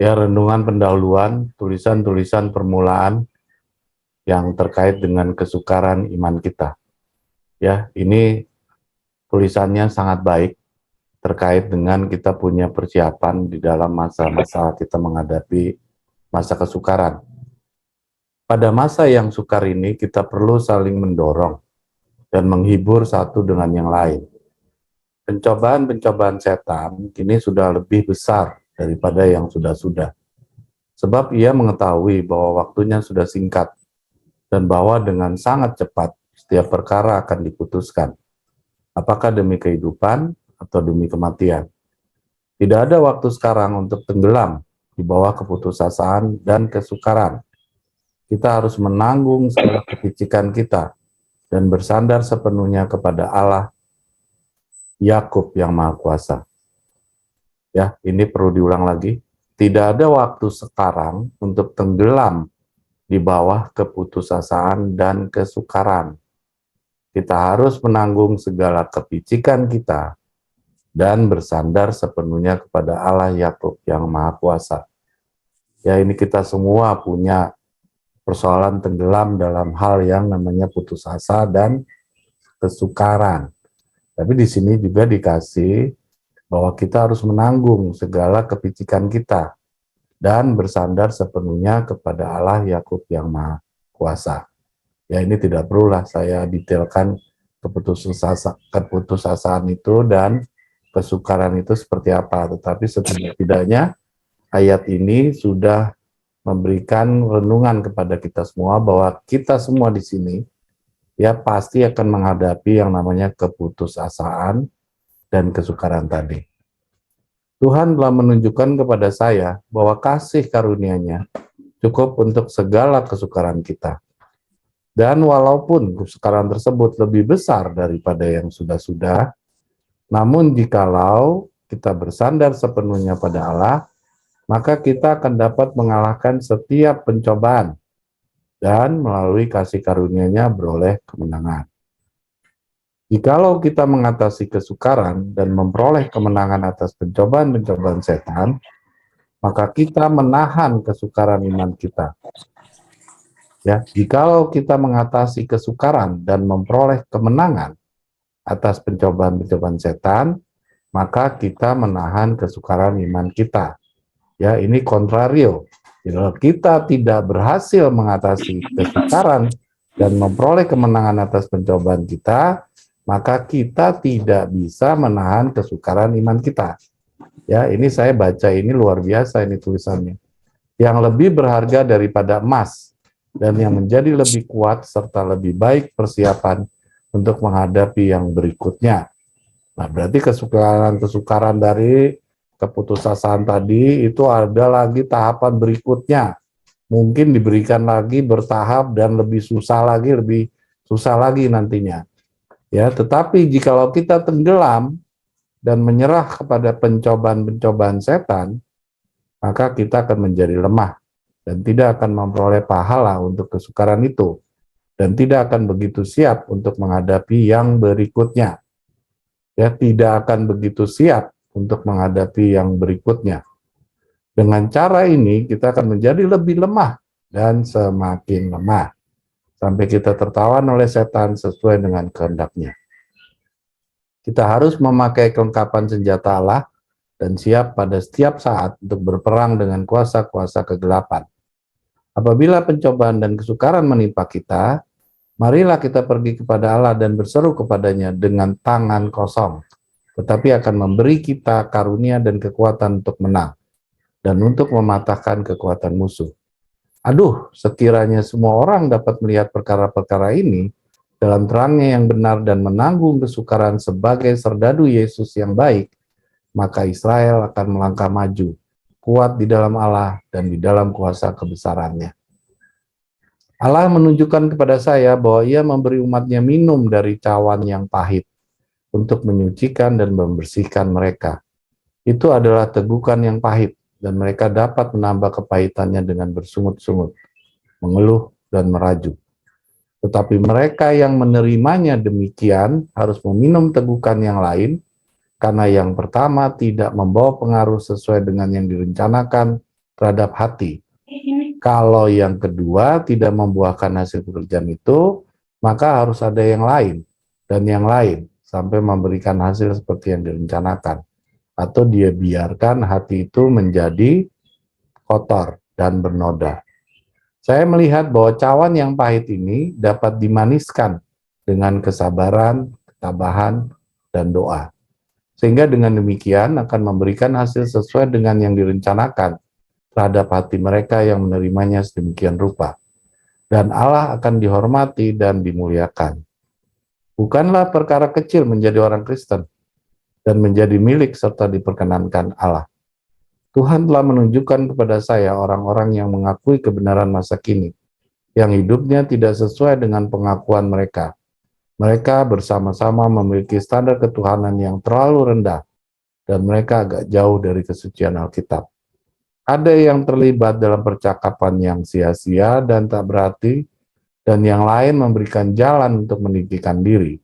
Ya, renungan pendahuluan, tulisan-tulisan permulaan yang terkait dengan kesukaran iman kita. Ya, ini tulisannya sangat baik terkait dengan kita punya persiapan di dalam masa-masa kita menghadapi masa kesukaran. Pada masa yang sukar ini, kita perlu saling mendorong dan menghibur satu dengan yang lain. Pencobaan-pencobaan setan kini sudah lebih besar daripada yang sudah-sudah. Sebab ia mengetahui bahwa waktunya sudah singkat dan bahwa dengan sangat cepat setiap perkara akan diputuskan. Apakah demi kehidupan atau demi kematian? Tidak ada waktu sekarang untuk tenggelam di bawah keputusasaan dan kesukaran. Kita harus menanggung segala kepicikan kita dan bersandar sepenuhnya kepada Allah Yakub yang Maha Kuasa. Ya, ini perlu diulang lagi. Tidak ada waktu sekarang untuk tenggelam di bawah keputusasaan dan kesukaran. Kita harus menanggung segala kepicikan kita dan bersandar sepenuhnya kepada Allah Yakub yang Maha Kuasa. Ya, ini kita semua punya persoalan tenggelam dalam hal yang namanya putus asa dan kesukaran. Tapi di sini juga dikasih bahwa kita harus menanggung segala kepicikan kita dan bersandar sepenuhnya kepada Allah Yakub yang Maha Kuasa. Ya, ini tidak perlulah saya detailkan keputusasaan itu dan kesukaran itu seperti apa, tetapi setidaknya ayat ini sudah memberikan renungan kepada kita semua bahwa kita semua di sini ya pasti akan menghadapi yang namanya keputusasaan dan kesukaran tadi. Tuhan telah menunjukkan kepada saya bahwa kasih karunia-Nya cukup untuk segala kesukaran kita. Dan walaupun kesukaran tersebut lebih besar daripada yang sudah-sudah, namun jikalau kita bersandar sepenuhnya pada Allah, maka kita akan dapat mengalahkan setiap pencobaan dan melalui kasih karunia-Nya beroleh kemenangan. Jikalau kita mengatasi kesukaran dan memperoleh kemenangan atas pencobaan-pencobaan setan, maka kita menahan kesukaran iman kita. Ya, jikalau kita mengatasi kesukaran dan memperoleh kemenangan atas pencobaan-pencobaan setan, maka kita menahan kesukaran iman kita. Ya, ini kontrario. Jika kita tidak berhasil mengatasi kesukaran dan memperoleh kemenangan atas pencobaan kita, maka kita tidak bisa menahan kesukaran iman kita. Ya, ini saya baca ini luar biasa ini tulisannya. Yang lebih berharga daripada emas dan yang menjadi lebih kuat serta lebih baik persiapan untuk menghadapi yang berikutnya. Nah, berarti kesukaran dari keputusasaan tadi itu ada lagi tahapan berikutnya. Mungkin diberikan lagi bertahap dan lebih susah lagi nantinya. Ya, tetapi jikalau kita tenggelam dan menyerah kepada pencobaan-pencobaan setan, maka kita akan menjadi lemah dan tidak akan memperoleh pahala untuk kesukaran itu, dan tidak akan begitu siap untuk menghadapi yang berikutnya. Ya, tidak akan begitu siap untuk menghadapi yang berikutnya. Dengan cara ini, kita akan menjadi lebih lemah dan semakin lemah, sampai kita tertawan oleh setan sesuai dengan kehendaknya. Kita harus memakai kelengkapan senjata Allah dan siap pada setiap saat untuk berperang dengan kuasa-kuasa kegelapan. Apabila pencobaan dan kesukaran menimpa kita, marilah kita pergi kepada Allah dan berseru kepadanya dengan tangan kosong, tetapi akan memberi kita karunia dan kekuatan untuk menang, dan untuk mematahkan kekuatan musuh. Aduh, sekiranya semua orang dapat melihat perkara-perkara ini dalam terangnya yang benar dan menanggung kesukaran sebagai serdadu Yesus yang baik, maka Israel akan melangkah maju, kuat di dalam Allah dan di dalam kuasa kebesarannya. Allah menunjukkan kepada saya bahwa Ia memberi umatnya minum dari cawan yang pahit untuk menyucikan dan membersihkan mereka. Itu adalah tegukan yang pahit, dan mereka dapat menambah kepahitannya dengan bersungut-sungut, mengeluh, dan merajuk. Tetapi mereka yang menerimanya demikian harus meminum tegukan yang lain, karena yang pertama tidak membawa pengaruh sesuai dengan yang direncanakan terhadap hati. Kalau yang kedua tidak membuahkan hasil pekerjaan itu, maka harus ada yang lain dan yang lain sampai memberikan hasil seperti yang direncanakan. Atau dia biarkan hati itu menjadi kotor dan bernoda. Saya melihat bahwa cawan yang pahit ini dapat dimaniskan dengan kesabaran, ketabahan, dan doa. Sehingga dengan demikian akan memberikan hasil sesuai dengan yang direncanakan terhadap hati mereka yang menerimanya sedemikian rupa. Dan Allah akan dihormati dan dimuliakan. Bukanlah perkara kecil menjadi orang Kristen dan menjadi milik serta diperkenankan Allah. Tuhan telah menunjukkan kepada saya orang-orang yang mengakui kebenaran masa kini, yang hidupnya tidak sesuai dengan pengakuan mereka. Mereka bersama-sama memiliki standar ketuhanan yang terlalu rendah, dan mereka agak jauh dari kesucian Alkitab. Ada yang terlibat dalam percakapan yang sia-sia dan tak berarti, dan yang lain memberikan jalan untuk meninggikan diri.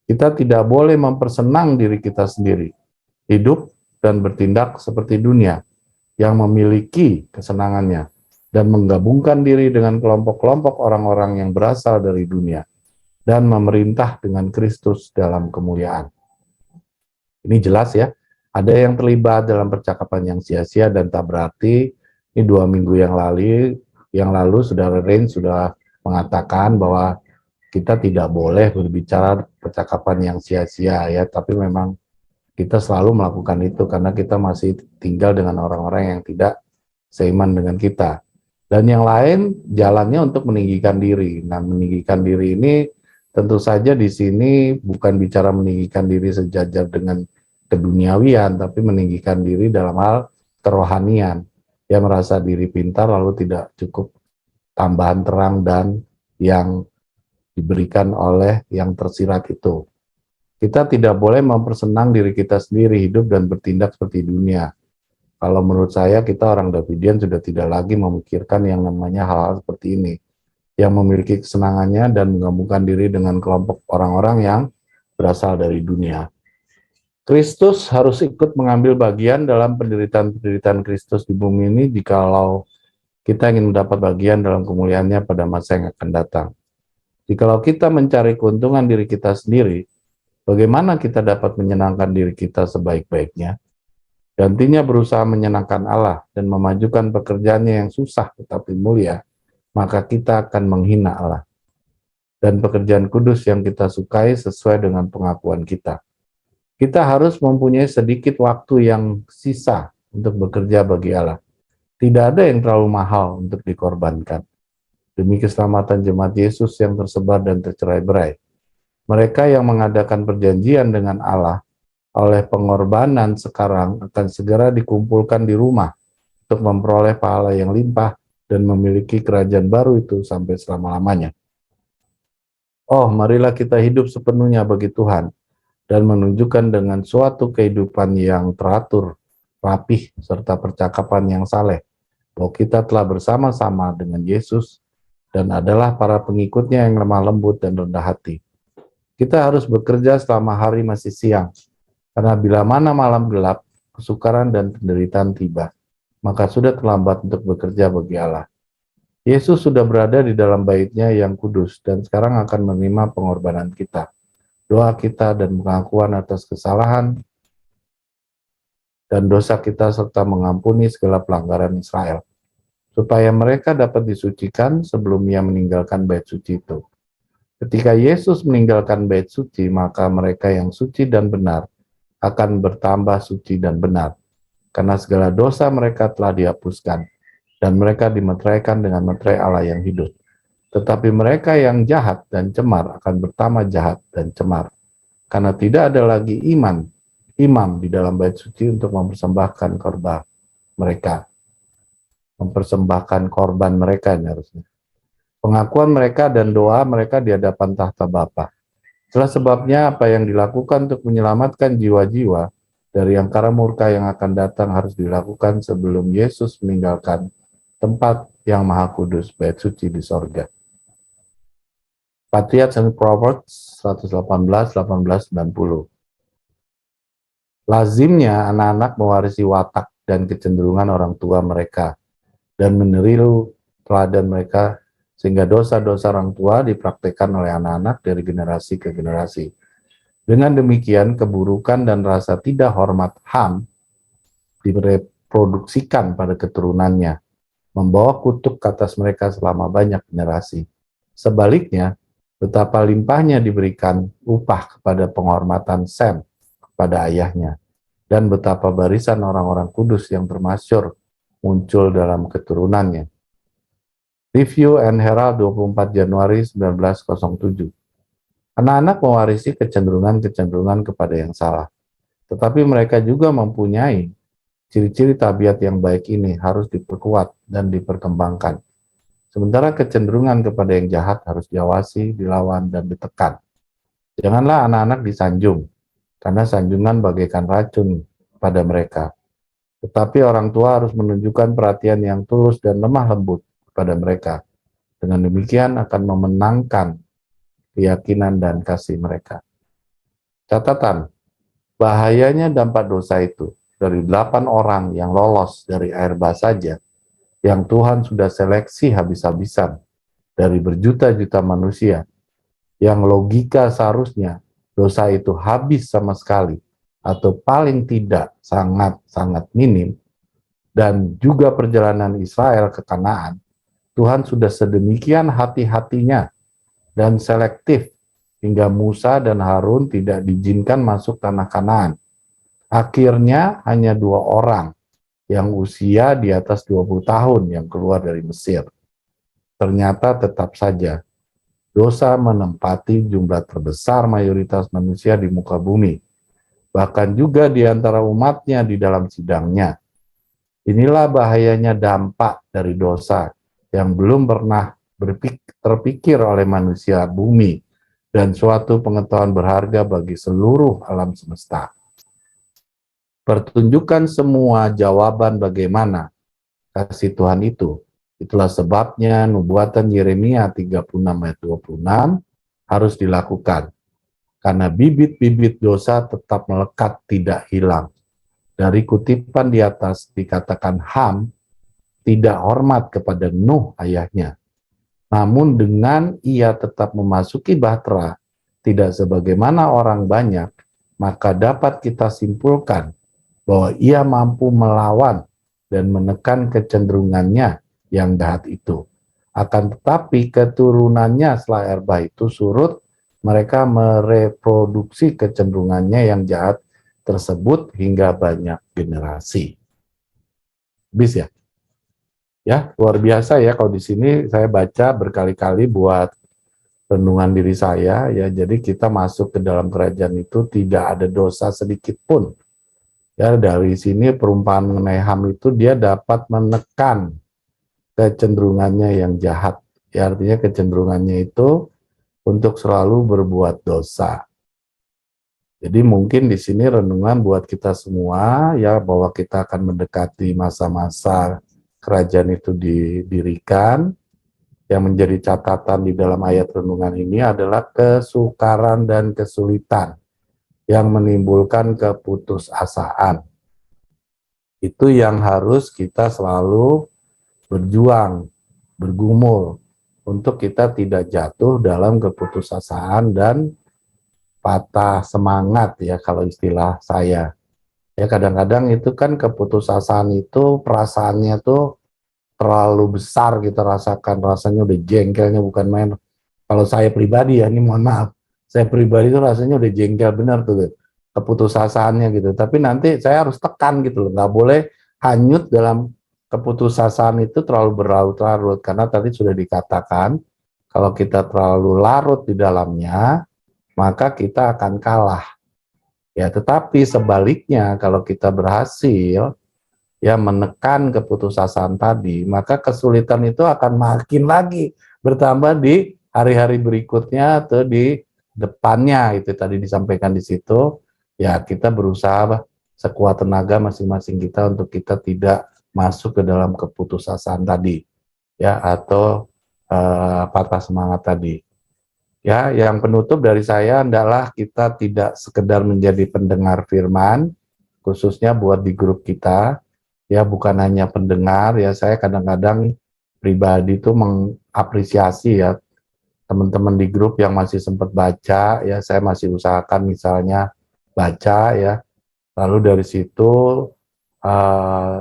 Kita tidak boleh mempersenang diri kita sendiri, hidup dan bertindak seperti dunia, yang memiliki kesenangannya, dan menggabungkan diri dengan kelompok-kelompok orang-orang yang berasal dari dunia, dan memerintah dengan Kristus dalam kemuliaan. Ini jelas ya, ada yang terlibat dalam percakapan yang sia-sia dan tak berarti. Ini 2 minggu yang lalu Saudara Rain sudah mengatakan bahwa kita tidak boleh berbicara percakapan yang sia-sia ya, tapi memang kita selalu melakukan itu karena kita masih tinggal dengan orang-orang yang tidak seiman dengan kita. Dan yang lain jalannya untuk meninggikan diri. Nah, meninggikan diri ini tentu saja di sini bukan bicara meninggikan diri sejajar dengan keduniawian, tapi meninggikan diri dalam hal kerohanian. Dia merasa diri pintar lalu tidak cukup tambahan terang dan yang diberikan oleh yang tersirat itu. Kita tidak boleh mempersenang diri kita sendiri, hidup dan bertindak seperti dunia. Kalau menurut saya, kita orang Davidian sudah tidak lagi memikirkan yang namanya hal-hal seperti ini, yang memiliki kesenangannya dan menggabungkan diri dengan kelompok orang-orang yang berasal dari dunia. Kristus harus ikut mengambil bagian dalam penderitaan-penderitaan Kristus di bumi ini jikalau kita ingin mendapat bagian dalam kemuliaannya pada masa yang akan datang. Jikalau kita mencari keuntungan diri kita sendiri, bagaimana kita dapat menyenangkan diri kita sebaik-baiknya? Gantinya berusaha menyenangkan Allah dan memajukan pekerjaannya yang susah tetapi mulia, maka kita akan menghina Allah. Dan pekerjaan kudus yang kita sukai sesuai dengan pengakuan kita. Kita harus mempunyai sedikit waktu yang sisa untuk bekerja bagi Allah. Tidak ada yang terlalu mahal untuk dikorbankan demi keselamatan jemaat Yesus yang tersebar dan tercerai-berai. Mereka yang mengadakan perjanjian dengan Allah oleh pengorbanan sekarang akan segera dikumpulkan di rumah untuk memperoleh pahala yang limpah dan memiliki kerajaan baru itu sampai selama-lamanya. Oh, marilah kita hidup sepenuhnya bagi Tuhan dan menunjukkan dengan suatu kehidupan yang teratur, rapih, serta percakapan yang saleh, bahwa kita telah bersama-sama dengan Yesus dan adalah para pengikutnya yang lemah lembut dan rendah hati. Kita harus bekerja selama hari masih siang, karena bila mana malam gelap, kesukaran dan penderitaan tiba, maka sudah terlambat untuk bekerja bagi Allah. Yesus sudah berada di dalam bait-Nya yang kudus dan sekarang akan menerima pengorbanan kita, doa kita dan pengakuan atas kesalahan dan dosa kita serta mengampuni segala pelanggaran Israel, supaya mereka dapat disucikan sebelum Ia meninggalkan bait suci itu. Ketika Yesus meninggalkan bait suci, maka mereka yang suci dan benar akan bertambah suci dan benar, karena segala dosa mereka telah dihapuskan, dan mereka dimeteraikan dengan meterai Allah yang hidup. Tetapi mereka yang jahat dan cemar akan bertambah jahat dan cemar, karena tidak ada lagi imam di dalam bait suci untuk mempersembahkan korban mereka. Mempersembahkan korban mereka ini harusnya. Pengakuan mereka dan doa mereka di hadapan tahta Bapa. Itulah sebabnya apa yang dilakukan untuk menyelamatkan jiwa-jiwa dari angkara murka yang akan datang harus dilakukan sebelum Yesus meninggalkan tempat yang maha kudus, bait suci di sorga. Patriarch and Proverbs 118:18-90. Lazimnya anak-anak mewarisi watak dan kecenderungan orang tua mereka, dan meniru teladan mereka, sehingga dosa-dosa orang tua dipraktekkan oleh anak-anak dari generasi ke generasi. Dengan demikian, keburukan dan rasa tidak hormat HAM direproduksikan pada keturunannya, membawa kutuk ke atas mereka selama banyak generasi. Sebaliknya, betapa limpahnya diberikan upah kepada penghormatan Sem kepada ayahnya, dan betapa barisan orang-orang kudus yang termasyur muncul dalam keturunannya. Review and Herald 24 Januari 1907. Anak-anak mewarisi kecenderungan-kecenderungan kepada yang salah, tetapi mereka juga mempunyai ciri-ciri tabiat yang baik ini harus diperkuat dan diperkembangkan. Sementara kecenderungan kepada yang jahat harus diawasi, dilawan, dan ditekan. Janganlah anak-anak disanjung, karena sanjungan bagaikan racun pada mereka. Tetapi orang tua harus menunjukkan perhatian yang tulus dan lemah lembut kepada mereka. Dengan demikian akan memenangkan keyakinan dan kasih mereka. Catatan, bahayanya dampak dosa itu dari 8 orang yang lolos dari air bah saja, yang Tuhan sudah seleksi habis-habisan dari berjuta-juta manusia, yang logika seharusnya dosa itu habis sama sekali, atau paling tidak sangat-sangat minim, dan juga perjalanan Israel ke Kanaan, Tuhan sudah sedemikian hati-hatinya dan selektif hingga Musa dan Harun tidak diizinkan masuk tanah Kanaan. Akhirnya hanya 2 orang yang usia di atas 20 tahun yang keluar dari Mesir. Ternyata tetap saja dosa menempati jumlah terbesar mayoritas manusia di muka bumi, bahkan juga di antara umatnya di dalam sidangnya. Inilah bahayanya dampak dari dosa yang belum pernah terpikir oleh manusia bumi, dan suatu pengetahuan berharga bagi seluruh alam semesta. Pertunjukan semua jawaban bagaimana kasih Tuhan itu. Itulah sebabnya nubuatan Yeremia 36 ayat 26 harus dilakukan. Karena bibit-bibit dosa tetap melekat tidak hilang. Dari kutipan di atas dikatakan Ham tidak hormat kepada Nuh ayahnya. Namun dengan ia tetap memasuki Bahtera, tidak sebagaimana orang banyak, maka dapat kita simpulkan bahwa ia mampu melawan dan menekan kecenderungannya yang jahat itu. Akan tetapi keturunannya setelah Erbah itu surut, mereka mereproduksi kecenderungannya yang jahat tersebut hingga banyak generasi. Habis ya? Ya, luar biasa ya kalau di sini saya baca berkali-kali buat renungan diri saya ya. Jadi kita masuk ke dalam kerajaan itu tidak ada dosa sedikit pun. Ya, dari sini perumpamaan mengenai Ham itu dia dapat menekan kecenderungannya yang jahat. Ya, artinya kecenderungannya itu untuk selalu berbuat dosa. Jadi mungkin di sini renungan buat kita semua ya, bahwa kita akan mendekati masa-masa kerajaan itu didirikan. Yang menjadi catatan di dalam ayat renungan ini adalah kesukaran dan kesulitan yang menimbulkan keputusasaan. Itu yang harus kita selalu berjuang, bergumul, untuk kita tidak jatuh dalam keputusasaan dan patah semangat ya kalau istilah saya. Ya kadang-kadang itu kan keputusasaan itu perasaannya tuh terlalu besar kita rasakan, rasanya udah jengkelnya bukan main. Kalau saya pribadi ya, ini mohon maaf, saya pribadi tuh rasanya udah jengkel benar tuh keputusasaannya gitu. Tapi nanti saya harus tekan gitu loh, nggak boleh hanyut dalam keputusasaan itu terlalu berlarut-larut, karena tadi sudah dikatakan kalau kita terlalu larut di dalamnya maka kita akan kalah. Ya, tetapi sebaliknya kalau kita berhasil ya menekan keputusasaan tadi, maka kesulitan itu akan makin lagi bertambah di hari-hari berikutnya atau di depannya. Itu tadi disampaikan di situ. Ya, kita berusaha sekuat tenaga masing-masing kita untuk kita tidak masuk ke dalam keputusasaan tadi, ya, atau patah semangat tadi. Ya, yang penutup dari saya adalah kita tidak sekedar menjadi pendengar firman, khususnya buat di grup kita, ya bukan hanya pendengar ya, saya kadang-kadang pribadi itu mengapresiasi ya teman-teman di grup yang masih sempat baca ya, saya masih usahakan misalnya baca ya, lalu dari situ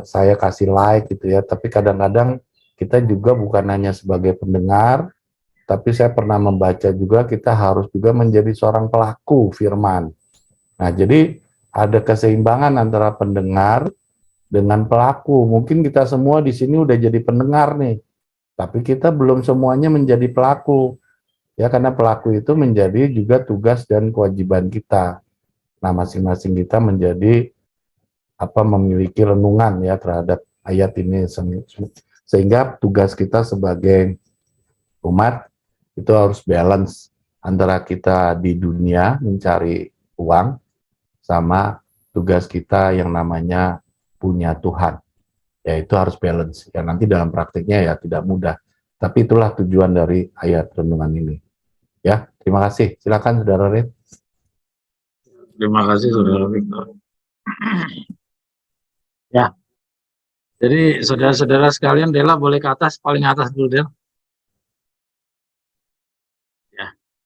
saya kasih like gitu ya, tapi kadang-kadang kita juga bukan hanya sebagai pendengar, tapi saya pernah membaca juga kita harus juga menjadi seorang pelaku firman. Nah, jadi ada keseimbangan antara pendengar dengan pelaku. Mungkin kita semua di sini udah jadi pendengar nih, tapi kita belum semuanya menjadi pelaku. Ya, karena pelaku itu menjadi juga tugas dan kewajiban kita. Nah, masing-masing kita menjadi memiliki renungan ya terhadap ayat ini, sehingga tugas kita sebagai umat itu harus balance antara kita di dunia mencari uang sama tugas kita yang namanya punya Tuhan. Ya itu harus balance. Ya nanti dalam praktiknya ya tidak mudah. Tapi itulah tujuan dari ayat renungan ini. Ya, terima kasih. Silakan Saudara Red. Terima kasih Saudara Victor. Ya, jadi saudara-saudara sekalian, Dela boleh ke atas, paling atas dulu Del.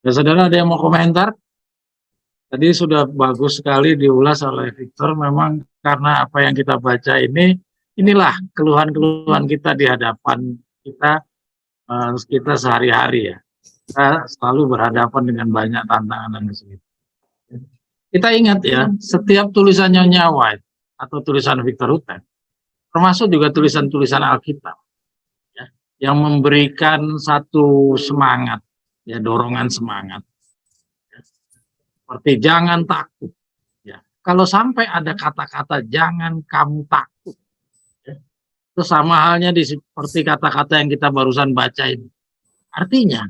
Ya, saudara ada yang mau komentar? Tadi sudah bagus sekali diulas oleh Victor. Memang karena apa yang kita baca ini, inilah keluhan-keluhan kita di hadapan kita sehari-hari ya. Kita selalu berhadapan dengan banyak tantangan dan kesulitan. Kita ingat ya, setiap tulisan Nyonya White atau tulisan Victor Hutten, termasuk juga tulisan-tulisan Alkitab, ya, yang memberikan satu semangat, ya dorongan semangat. Seperti jangan takut. Ya. Kalau sampai ada kata-kata jangan kamu takut, ya, itu sama halnya seperti kata-kata yang kita barusan baca ini. Artinya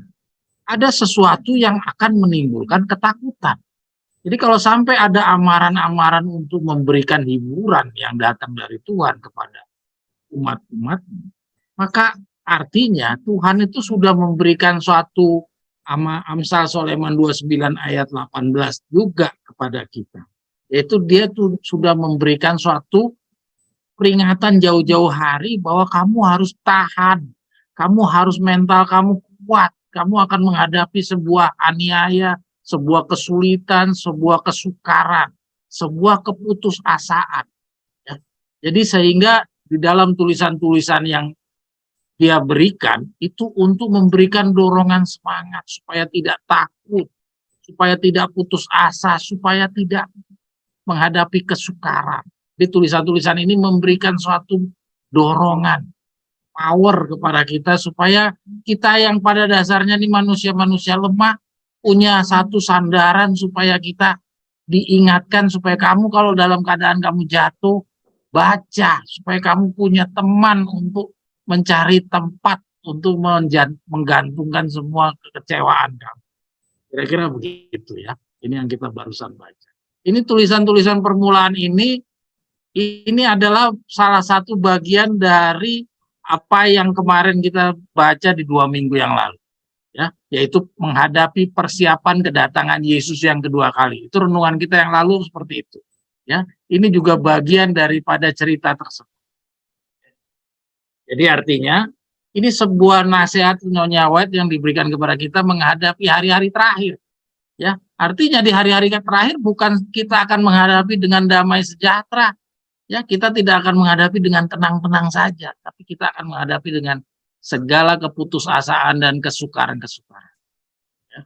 ada sesuatu yang akan menimbulkan ketakutan. Jadi kalau sampai ada amaran-amaran untuk memberikan hiburan yang datang dari Tuhan kepada umat-umat, maka artinya Tuhan itu sudah memberikan suatu Amsal Soleman 29 ayat 18 juga kepada kita. Yaitu dia tuh sudah memberikan suatu peringatan jauh-jauh hari bahwa kamu harus tahan, kamu harus mental kamu kuat, kamu akan menghadapi sebuah aniaya, sebuah kesulitan, sebuah kesukaran, sebuah keputusasaan. Ya. Jadi sehingga di dalam tulisan-tulisan yang dia berikan itu untuk memberikan dorongan semangat supaya tidak takut, supaya tidak putus asa, supaya tidak menghadapi kesukaran. Di tulisan-tulisan ini memberikan suatu dorongan, power kepada kita supaya kita yang pada dasarnya ini manusia-manusia lemah punya satu sandaran supaya kita diingatkan supaya kamu kalau dalam keadaan kamu jatuh baca, supaya kamu punya teman untuk mencari tempat untuk menggantungkan semua kekecewaan kamu. Kira-kira begitu ya. Ini yang kita barusan baca. Ini tulisan-tulisan permulaan ini adalah salah satu bagian dari apa yang kemarin kita baca di 2 minggu yang lalu. Ya, yaitu menghadapi persiapan kedatangan Yesus yang kedua kali. Itu renungan kita yang lalu seperti itu. Ya, ini juga bagian daripada cerita tersebut. Jadi artinya ini sebuah nasihat Nyonya White yang diberikan kepada kita menghadapi hari-hari terakhir. Ya, artinya di hari-hari terakhir bukan kita akan menghadapi dengan damai sejahtera. Ya, kita tidak akan menghadapi dengan tenang-tenang saja, tapi kita akan menghadapi dengan segala keputusasaan dan kesukaran-kesukaran. Ya.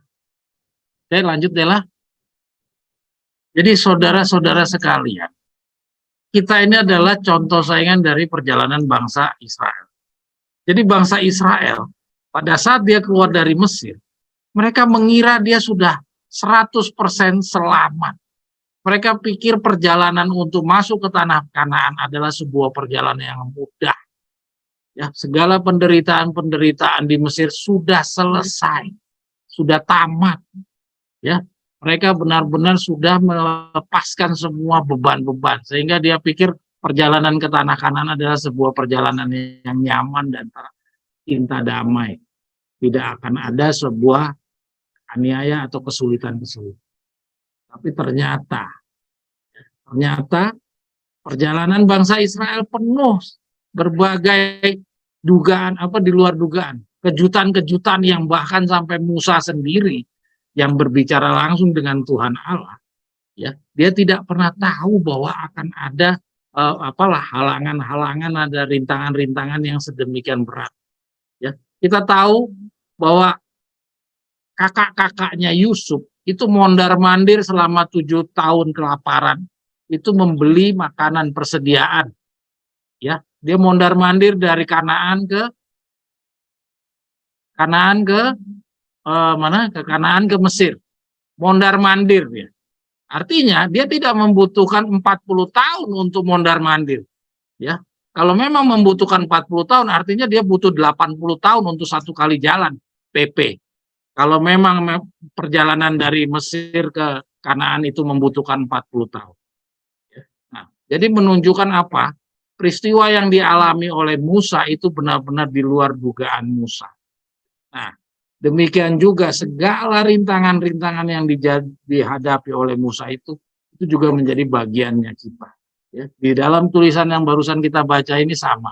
Oke, lanjut Dela. Jadi saudara-saudara sekalian, kita ini adalah contoh saingan dari perjalanan bangsa Israel. Jadi bangsa Israel pada saat dia keluar dari Mesir, mereka mengira dia sudah 100% selamat. Mereka pikir perjalanan untuk masuk ke tanah Kanaan adalah sebuah perjalanan yang mudah. Ya, segala penderitaan-penderitaan di Mesir sudah selesai, sudah tamat. Ya, mereka benar-benar sudah melepaskan semua beban-beban sehingga dia pikir perjalanan ke tanah Kanaan adalah sebuah perjalanan yang nyaman dan cinta damai. Tidak akan ada sebuah aniaya atau kesulitan-kesulitan. Tapi ternyata Perjalanan bangsa Israel penuh berbagai dugaan di luar dugaan, kejutan-kejutan yang bahkan sampai Musa sendiri yang berbicara langsung dengan Tuhan Allah, ya, dia tidak pernah tahu bahwa akan ada halangan-halangan, ada rintangan-rintangan yang sedemikian berat. Ya, kita tahu bahwa kakak-kakaknya Yusuf itu mondar-mandir selama 7 tahun kelaparan, itu membeli makanan persediaan. Ya, dia mondar-mandir dari Kanaan ke Kanaan ke Mesir. Mondar-mandir ya. Artinya dia tidak membutuhkan 40 tahun untuk mondar-mandir. Ya. Kalau memang membutuhkan 40 tahun, artinya dia butuh 80 tahun untuk satu kali jalan PP. Kalau memang perjalanan dari Mesir ke Kanaan itu membutuhkan 40 tahun. Nah, jadi menunjukkan apa? Peristiwa yang dialami oleh Musa itu benar-benar di luar dugaan Musa. Nah, demikian juga segala rintangan-rintangan yang dihadapi oleh Musa itu juga menjadi bagiannya kita. Ya, di dalam tulisan yang barusan kita baca ini sama.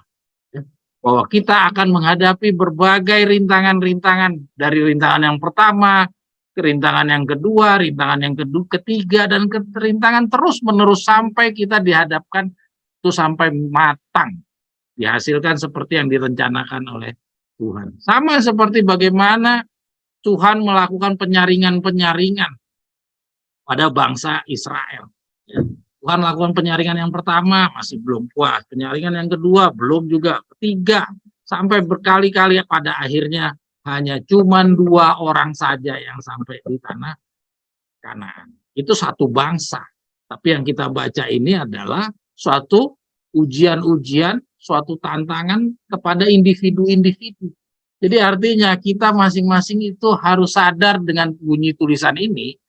Ya, bahwa kita akan menghadapi berbagai rintangan-rintangan, dari rintangan yang pertama, ke rintangan yang kedua, rintangan yang ketiga, dan rintangan terus-menerus sampai kita dihadapkan itu sampai matang, dihasilkan seperti yang direncanakan oleh Tuhan. Sama seperti bagaimana Tuhan melakukan penyaringan-penyaringan pada bangsa Israel. Ya. Tuhan lakukan penyaringan yang pertama, masih belum puas. Penyaringan yang kedua, belum juga. Ketiga, sampai berkali-kali pada akhirnya hanya cuma 2 orang saja yang sampai di tanah Kanaan. Itu satu bangsa. Tapi yang kita baca ini adalah suatu ujian-ujian, suatu tantangan kepada individu-individu. Jadi artinya kita masing-masing itu harus sadar dengan bunyi tulisan ini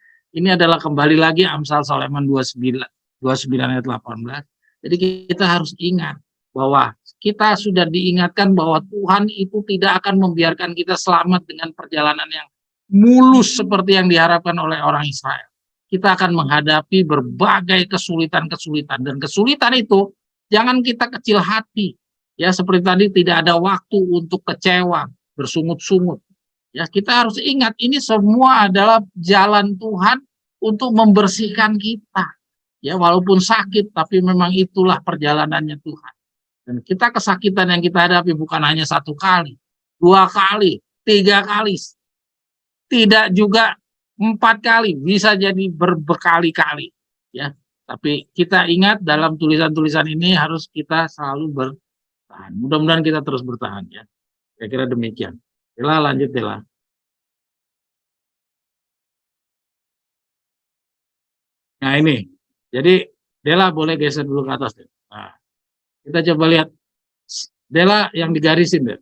adalah kembali lagi Amsal Sulaiman 29 ayat 18. Jadi kita harus ingat bahwa kita sudah diingatkan bahwa Tuhan itu tidak akan membiarkan kita selamat dengan perjalanan yang mulus seperti yang diharapkan oleh orang Israel. Kita akan menghadapi berbagai kesulitan-kesulitan, dan kesulitan itu jangan kita kecil hati. Ya, seperti tadi, tidak ada waktu untuk kecewa, bersungut-sungut. Ya, kita harus ingat ini semua adalah jalan Tuhan untuk membersihkan kita. Ya, walaupun sakit, tapi memang itulah perjalanannya Tuhan. Dan kita kesakitan yang kita hadapi bukan hanya 1 kali, 2 kali, 3 kali, tidak juga 4 kali, bisa jadi berkali-kali. Ya, tapi kita ingat dalam tulisan-tulisan ini harus kita selalu bertahan. Mudah-mudahan kita terus bertahan ya. Saya kira demikian. Dela, lanjut Dela. Nah ini, jadi Dela boleh geser dulu ke atas. Nah, kita coba lihat Dela yang digarisin deh.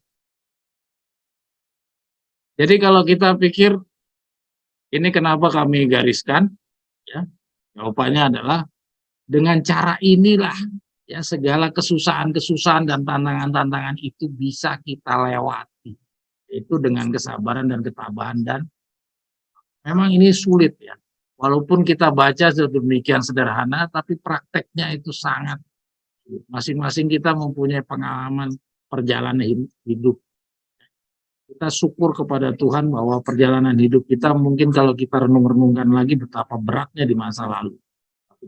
Jadi kalau kita pikir ini kenapa kami gariskan, ya, jawabannya adalah dengan cara inilah ya segala kesusahan-kesusahan dan tantangan-tantangan itu bisa kita lewati. Itu dengan kesabaran dan ketabahan, dan memang ini sulit ya. Walaupun kita baca sedemikian sederhana, tapi prakteknya itu sangat. Masing-masing kita mempunyai pengalaman perjalanan hidup. Kita syukur kepada Tuhan bahwa perjalanan hidup kita mungkin kalau kita renung-renungkan lagi betapa beratnya di masa lalu.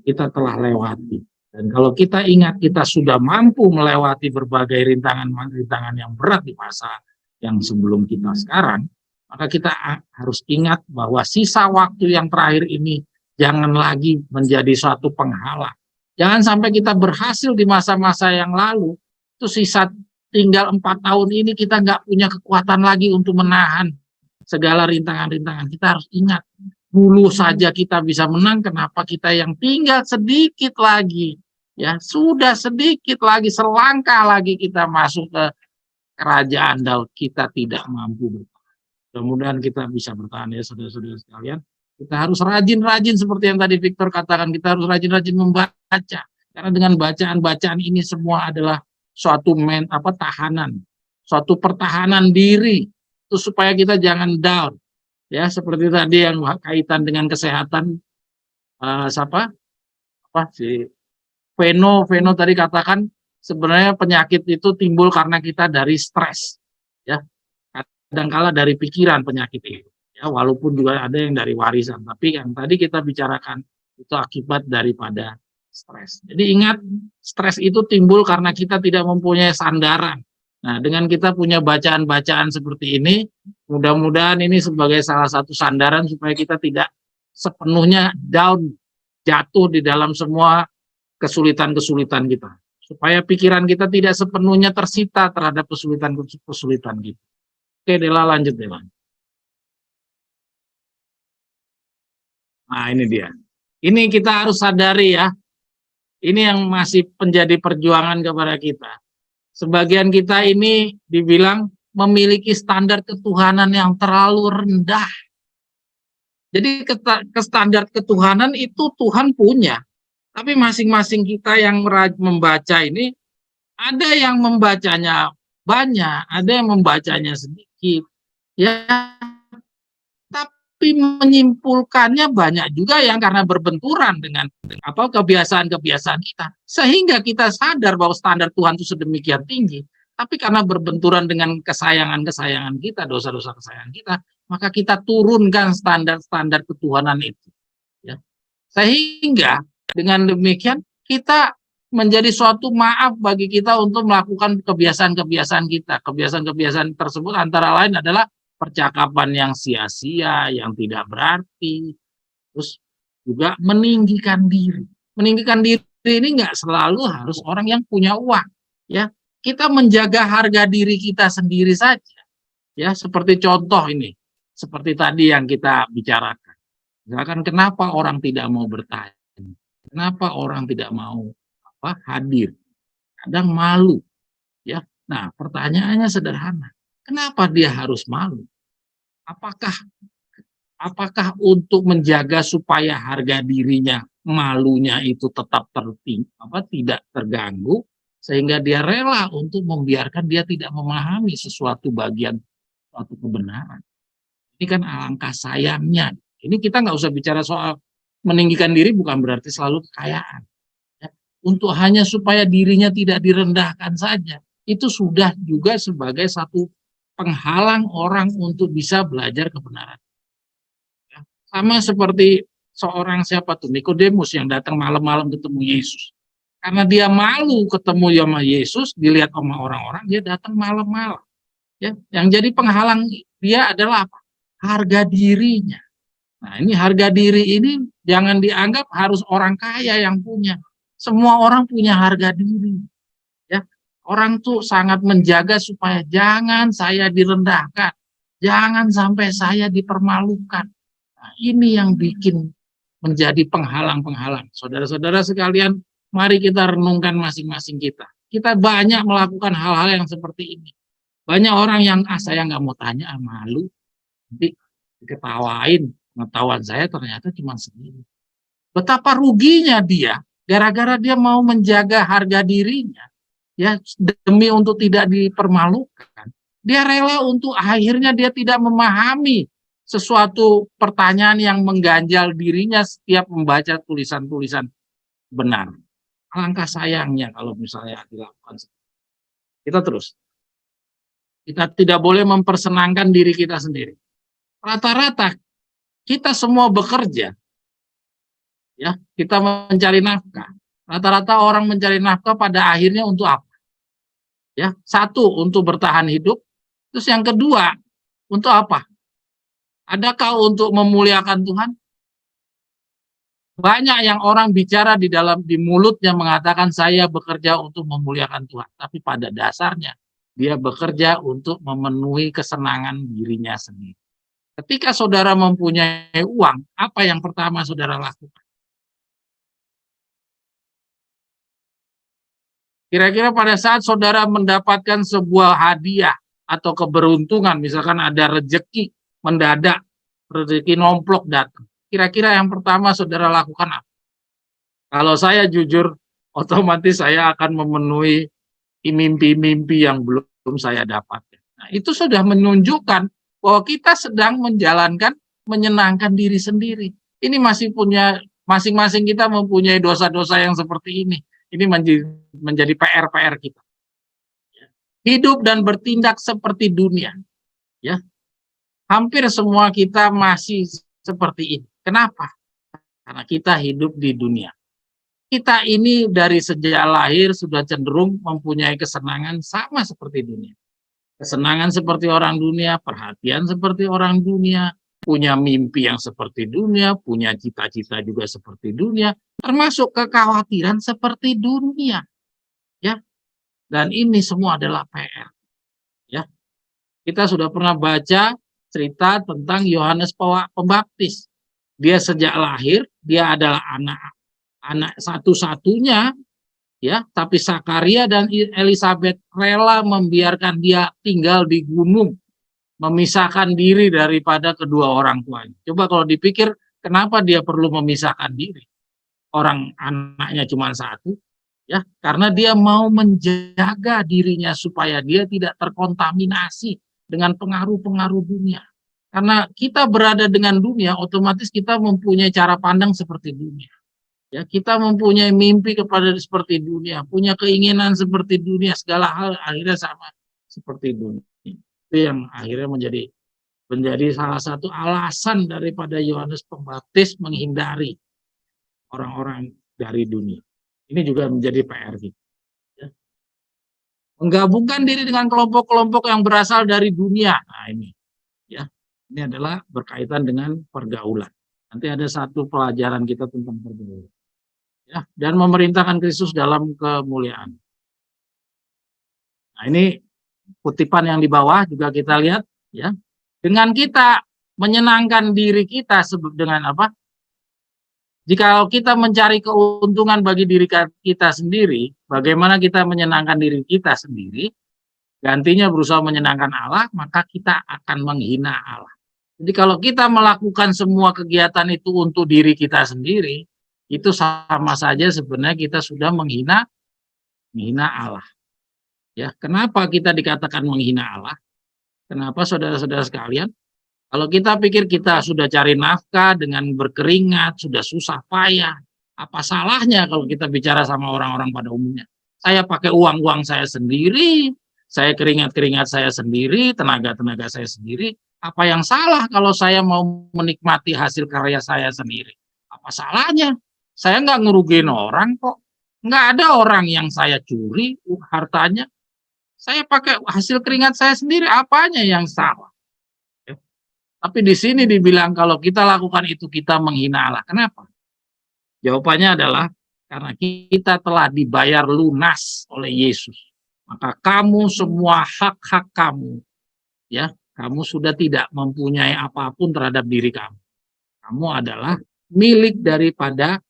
Kita telah lewati. Dan kalau kita ingat kita sudah mampu melewati berbagai rintangan-rintangan yang berat di masa yang sebelum kita sekarang, maka kita harus ingat bahwa sisa waktu yang terakhir ini jangan lagi menjadi suatu penghalang. Jangan sampai kita berhasil di masa-masa yang lalu, itu sisa tinggal 4 tahun ini kita nggak punya kekuatan lagi untuk menahan segala rintangan-rintangan. Kita harus ingat, dulu saja kita bisa menang, kenapa kita yang tinggal sedikit lagi, ya sudah sedikit lagi, selangkah lagi kita masuk ke kerajaan Daud, kita tidak mampu bertahan. Mudah-mudahan kita bisa bertahan ya saudara-saudara sekalian. Kita harus rajin-rajin seperti yang tadi Victor katakan, kita harus rajin-rajin membaca. Karena dengan bacaan-bacaan ini semua adalah suatu tahanan, suatu pertahanan diri itu supaya kita jangan down. Ya, seperti tadi yang kaitan dengan kesehatan Veno tadi katakan sebenarnya penyakit itu timbul karena kita dari stres, ya. Kadangkala dari pikiran penyakit itu, ya. Walaupun juga ada yang dari warisan, tapi yang tadi kita bicarakan itu akibat daripada stres. Jadi ingat, stres itu timbul karena kita tidak mempunyai sandaran. Nah, dengan kita punya bacaan-bacaan seperti ini, mudah-mudahan ini sebagai salah satu sandaran supaya kita tidak sepenuhnya down, jatuh di dalam semua kesulitan-kesulitan kita. Supaya pikiran kita tidak sepenuhnya tersita terhadap kesulitan-kesulitan kita. Oke, Dela, lanjut, Dela. Nah, ini dia. Ini kita harus sadari ya. Ini yang masih menjadi perjuangan kepada kita. Sebagian kita ini dibilang memiliki standar ketuhanan yang terlalu rendah. Jadi standar ketuhanan itu Tuhan punya. Tapi masing-masing kita yang membaca ini, ada yang membacanya banyak, ada yang membacanya sedikit. Ya, tapi menyimpulkannya banyak juga yang karena berbenturan dengan kebiasaan-kebiasaan kita. Sehingga kita sadar bahwa standar Tuhan itu sedemikian tinggi. Tapi karena berbenturan dengan kesayangan-kesayangan kita, dosa-dosa kesayangan kita, maka kita turunkan standar-standar ketuhanan itu. Ya. Sehingga dengan demikian kita menjadi suatu maaf bagi kita untuk melakukan kebiasaan-kebiasaan kita. Kebiasaan-kebiasaan tersebut antara lain adalah percakapan yang sia-sia, yang tidak berarti, terus juga meninggikan diri. Meninggikan diri ini nggak selalu harus orang yang punya uang, ya. Kita menjaga harga diri kita sendiri saja, ya. Seperti contoh ini, seperti tadi yang kita bicarakan. Misalkan kenapa orang tidak mau bertanya, kenapa orang tidak mau hadir, kadang malu, ya. Nah, pertanyaannya sederhana. Kenapa dia harus malu? Apakah untuk menjaga supaya harga dirinya, malunya itu tetap tidak terganggu, sehingga dia rela untuk membiarkan dia tidak memahami sesuatu bagian suatu kebenaran. Ini kan alangkah sayangnya. Ini kita nggak usah bicara soal meninggikan diri, bukan berarti selalu kekayaan. Ya. Untuk hanya supaya dirinya tidak direndahkan saja, itu sudah juga sebagai satu penghalang orang untuk bisa belajar kebenaran. Ya. Sama seperti seorang Nikodemus yang datang malam-malam ketemu Yesus. Karena dia malu ketemu sama Yesus, dilihat sama orang-orang, dia datang malam-malam. Ya. Yang jadi penghalang dia adalah apa? Harga dirinya. Nah, ini harga diri ini jangan dianggap harus orang kaya yang punya. Semua orang punya harga diri. Ya. Orang tuh sangat menjaga supaya jangan saya direndahkan. Jangan sampai saya dipermalukan. Nah, ini yang bikin menjadi penghalang-penghalang. Saudara-saudara sekalian, mari kita renungkan masing-masing kita. Kita banyak melakukan hal-hal yang seperti ini. Banyak orang yang, saya nggak mau tanya, malu. Nanti diketawain, pengetahuan saya ternyata cuma segini. Betapa ruginya dia, gara-gara dia mau menjaga harga dirinya, ya, demi untuk tidak dipermalukan. Dia rela untuk akhirnya dia tidak memahami sesuatu pertanyaan yang mengganjal dirinya setiap membaca tulisan-tulisan benar. Alangkah sayangnya kalau misalnya dilakukan. Kita terus. Kita tidak boleh mempersenangkan diri kita sendiri. Rata-rata kita semua bekerja, ya, kita mencari nafkah. Rata-rata orang mencari nafkah pada akhirnya untuk apa? Ya, satu, untuk bertahan hidup. Terus yang kedua, untuk apa? Adakah untuk memuliakan Tuhan? Banyak yang orang bicara di mulutnya mengatakan saya bekerja untuk memuliakan Tuhan, tapi pada dasarnya dia bekerja untuk memenuhi kesenangan dirinya sendiri. Ketika saudara mempunyai uang, apa yang pertama saudara lakukan? Kira-kira pada saat saudara mendapatkan sebuah hadiah atau keberuntungan, misalkan ada rezeki mendadak, rezeki nomplok datang. Kira-kira yang pertama saudara lakukan apa? Kalau saya jujur, otomatis saya akan memenuhi mimpi-mimpi yang belum saya dapatkan. Nah, itu sudah menunjukkan bahwa kita sedang menyenangkan diri sendiri. Ini masing-masing kita mempunyai dosa-dosa yang seperti ini. Ini menjadi PR kita. Hidup dan bertindak seperti dunia. Ya, hampir semua kita masih seperti ini. Kenapa? Karena kita hidup di dunia. Kita ini dari sejak lahir sudah cenderung mempunyai kesenangan sama seperti dunia. Kesenangan seperti orang dunia, perhatian seperti orang dunia, punya mimpi yang seperti dunia, punya cita-cita juga seperti dunia, termasuk kekhawatiran seperti dunia. Ya. Dan ini semua adalah PR. Ya. Kita sudah pernah baca cerita tentang Yohanes Pembaptis. Dia sejak lahir, dia adalah anak satu-satunya, ya, tapi Zakaria dan Elizabeth rela membiarkan dia tinggal di gunung, memisahkan diri daripada kedua orang tuanya. Coba kalau dipikir, kenapa dia perlu memisahkan diri? Orang anaknya cuma satu, ya, karena dia mau menjaga dirinya supaya dia tidak terkontaminasi dengan pengaruh-pengaruh dunia. Karena kita berada dengan dunia, otomatis kita mempunyai cara pandang seperti dunia. Ya, kita mempunyai mimpi kepada seperti dunia, punya keinginan seperti dunia, segala hal akhirnya sama seperti dunia. Itu yang akhirnya menjadi salah satu alasan daripada Yohanes Pembaptis menghindari orang-orang dari dunia. Ini juga menjadi PR kita. Ya. Menggabungkan diri dengan kelompok-kelompok yang berasal dari dunia. Nah ini, ya, ini adalah berkaitan dengan pergaulan. Nanti ada satu pelajaran kita tentang pergaulan. Ya, dan memerintahkan Kristus dalam kemuliaan. Nah ini kutipan yang di bawah juga kita lihat, ya. Dengan kita menyenangkan diri kita dengan apa? Jika kita mencari keuntungan bagi diri kita sendiri, bagaimana kita menyenangkan diri kita sendiri, gantinya berusaha menyenangkan Allah, maka kita akan menghina Allah. Jadi kalau kita melakukan semua kegiatan itu untuk diri kita sendiri, itu sama saja sebenarnya kita sudah menghina Allah. Ya, kenapa kita dikatakan menghina Allah? Kenapa saudara-saudara sekalian? Kalau kita pikir kita sudah cari nafkah dengan berkeringat, sudah susah payah, apa salahnya kalau kita bicara sama orang-orang pada umumnya? Saya pakai uang saya sendiri, saya keringat saya sendiri, tenaga saya sendiri. Apa yang salah kalau saya mau menikmati hasil karya saya sendiri? Apa salahnya? Saya nggak ngerugiin orang kok. Nggak ada orang yang saya curi hartanya. Saya pakai hasil keringat saya sendiri, apanya yang salah? Ya. Tapi di sini dibilang kalau kita lakukan itu kita menghina Allah. Kenapa? Jawabannya adalah karena kita telah dibayar lunas oleh Yesus. Maka kamu semua hak-hak kamu, ya, kamu sudah tidak mempunyai apapun terhadap diri kamu. Kamu adalah milik daripada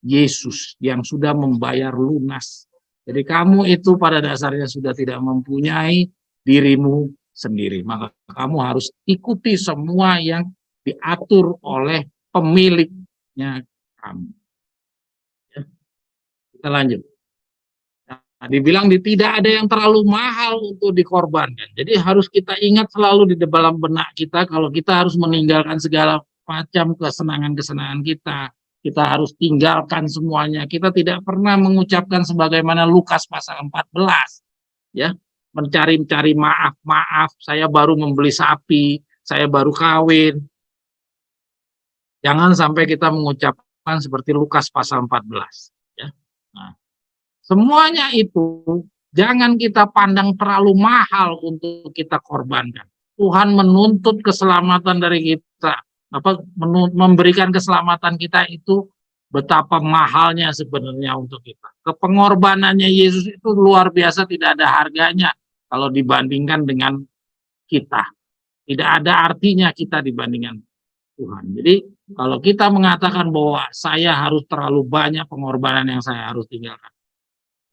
Yesus yang sudah membayar lunas. Jadi kamu itu pada dasarnya sudah tidak mempunyai dirimu sendiri. Maka kamu harus ikuti semua yang diatur oleh pemiliknya kamu. Ya. Kita lanjut. Nah, dibilang tidak ada yang terlalu mahal untuk dikorbankan. Jadi harus kita ingat selalu di dalam benak kita kalau kita harus meninggalkan segala macam kesenangan-kesenangan kita. Kita harus tinggalkan semuanya. Kita tidak pernah mengucapkan sebagaimana Lukas pasal 14. Ya, mencari maaf, saya baru membeli sapi, saya baru kawin. Jangan sampai kita mengucapkan seperti Lukas pasal 14. Ya. Nah, semuanya itu jangan kita pandang terlalu mahal untuk kita korbankan. Tuhan menuntut keselamatan dari kita. Memberikan keselamatan kita itu betapa mahalnya sebenarnya untuk kita. Pengorbanannya Yesus itu luar biasa, tidak ada harganya kalau dibandingkan dengan kita. Tidak ada artinya kita dibandingkan Tuhan. Jadi kalau kita mengatakan bahwa saya harus terlalu banyak pengorbanan yang saya harus tinggalkan,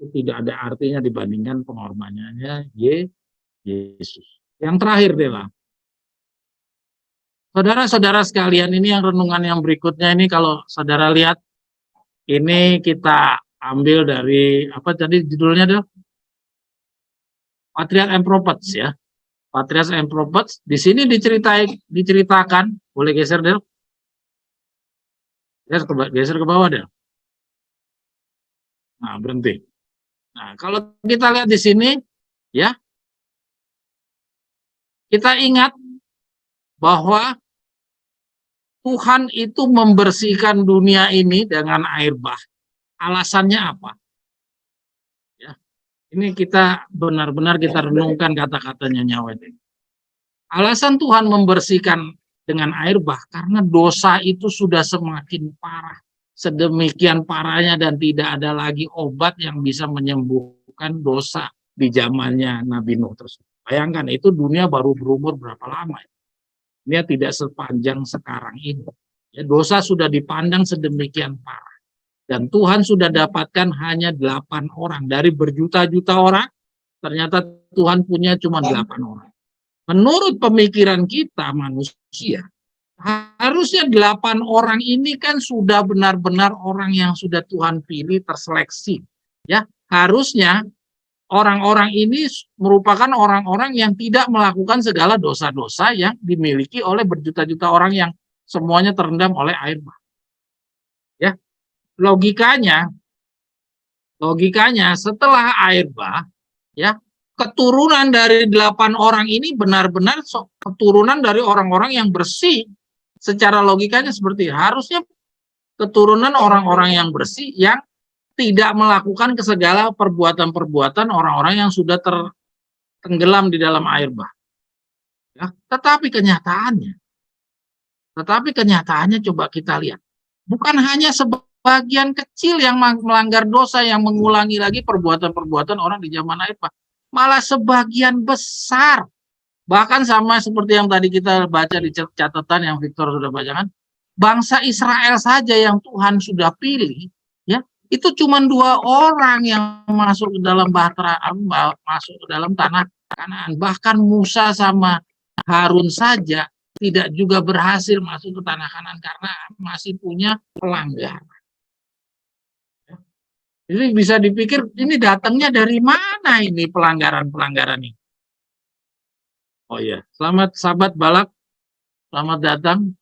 itu tidak ada artinya dibandingkan pengorbanannya Yesus. Yang terakhir adalah saudara-saudara sekalian, ini yang renungan yang berikutnya ini kalau saudara lihat, ini kita ambil dari, apa tadi judulnya adalah? Patriarch and Prophets ya. Patriarch and Prophets, di sini diceritakan, boleh geser Del? Geser ke bawah Del. Nah, berhenti. Nah, kalau kita lihat di sini, ya, kita ingat bahwa Tuhan itu membersihkan dunia ini dengan air bah. Alasannya apa? Ya, ini kita benar-benar kita renungkan kata-katanya Nyawa ini. Alasan Tuhan membersihkan dengan air bah karena dosa itu sudah semakin parah. Sedemikian parahnya dan tidak ada lagi obat yang bisa menyembuhkan dosa di zamannya Nabi Nuh tersebut. Bayangkan itu dunia baru berumur berapa lama. Dia tidak sepanjang sekarang ini. Ya, dosa sudah dipandang sedemikian parah. Dan Tuhan sudah dapatkan hanya 8 orang. Dari berjuta-juta orang, ternyata Tuhan punya cuma 8 orang. Menurut pemikiran kita manusia, harusnya 8 orang ini kan sudah benar-benar orang yang sudah Tuhan pilih, terseleksi. Ya, harusnya orang-orang ini merupakan orang-orang yang tidak melakukan segala dosa-dosa yang dimiliki oleh berjuta-juta orang yang semuanya terendam oleh air bah. Ya, logikanya setelah air bah, ya, keturunan dari 8 orang ini benar-benar keturunan dari orang-orang yang bersih. Secara logikanya seperti itu. Harusnya keturunan orang-orang yang bersih yang tidak melakukan segala perbuatan-perbuatan orang-orang yang sudah tenggelam di dalam air bah. Ya, tetapi kenyataannya coba kita lihat. Bukan hanya sebagian kecil yang melanggar dosa, yang mengulangi lagi perbuatan-perbuatan orang di zaman air bah. Malah sebagian besar. Bahkan sama seperti yang tadi kita baca di catatan yang Victor sudah bacakan, bangsa Israel saja yang Tuhan sudah pilih, ya, itu cuma 2 orang yang masuk ke dalam bahtera, masuk ke dalam tanah Kanaan. Bahkan Musa sama Harun saja tidak juga berhasil masuk ke tanah Kanaan karena masih punya pelanggaran. Jadi bisa dipikir ini datangnya dari mana ini pelanggaran-pelanggaran ini? Oh iya, selamat sahabat Balak, selamat datang,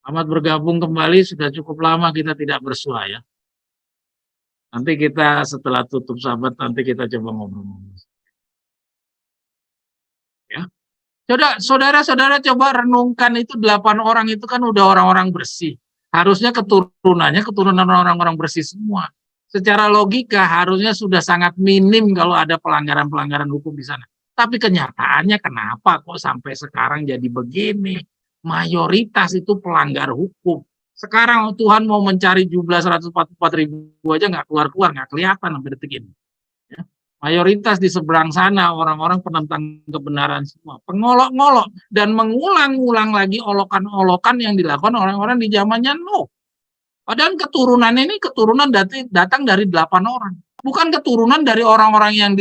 selamat bergabung kembali. Sudah cukup lama kita tidak bersua ya. Nanti kita setelah tutup sahabat, nanti kita coba ngobrol-ngobrol. Ya, saudara-saudara coba renungkan itu 8 orang itu kan udah orang-orang bersih. Harusnya keturunannya keturunan orang-orang bersih semua. Secara logika harusnya sudah sangat minim kalau ada pelanggaran-pelanggaran hukum di sana. Tapi kenyataannya kenapa kok sampai sekarang jadi begini? Mayoritas itu pelanggar hukum. Sekarang Tuhan mau mencari jumlah 144.000 aja nggak keluar-keluar, nggak kelihatan sampai detik ini. Ya. Mayoritas di seberang sana orang-orang penentang kebenaran semua. Pengolok-ngolok dan mengulang-ulang lagi olokan-olokan yang dilakukan orang-orang di zamannya Nuh. Padahal keturunan ini keturunan datang dari 8 orang. Bukan keturunan dari orang-orang yang